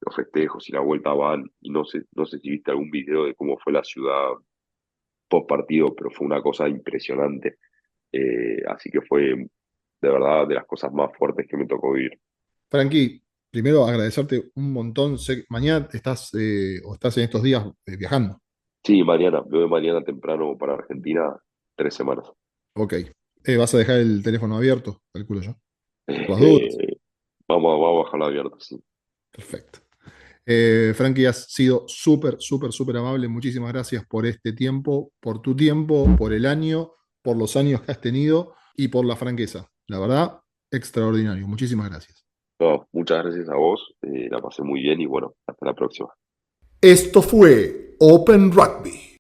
Speaker 2: los festejos y la vuelta van, y no sé si viste algún video de cómo fue la ciudad post partido, pero fue una cosa impresionante. Así que fue de verdad de las cosas más fuertes que me tocó vivir.
Speaker 1: Frankie, primero agradecerte un montón. Mañana estás o estás en estos días viajando.
Speaker 2: Sí, mañana, me voy mañana temprano para Argentina, 3 semanas.
Speaker 1: Ok. ¿Vas a dejar el teléfono abierto? Calculo yo. Por las dudas.
Speaker 2: Eh, vamos a bajarlo abierto, sí.
Speaker 1: Perfecto. Frankie, has sido súper, súper, súper amable. Muchísimas gracias por este tiempo, por tu tiempo, por el año, por los años que has tenido y por la franqueza. La verdad, extraordinario. Muchísimas gracias.
Speaker 2: No, muchas gracias a vos, la pasé muy bien y bueno, hasta la próxima.
Speaker 1: Esto fue Open Rugby.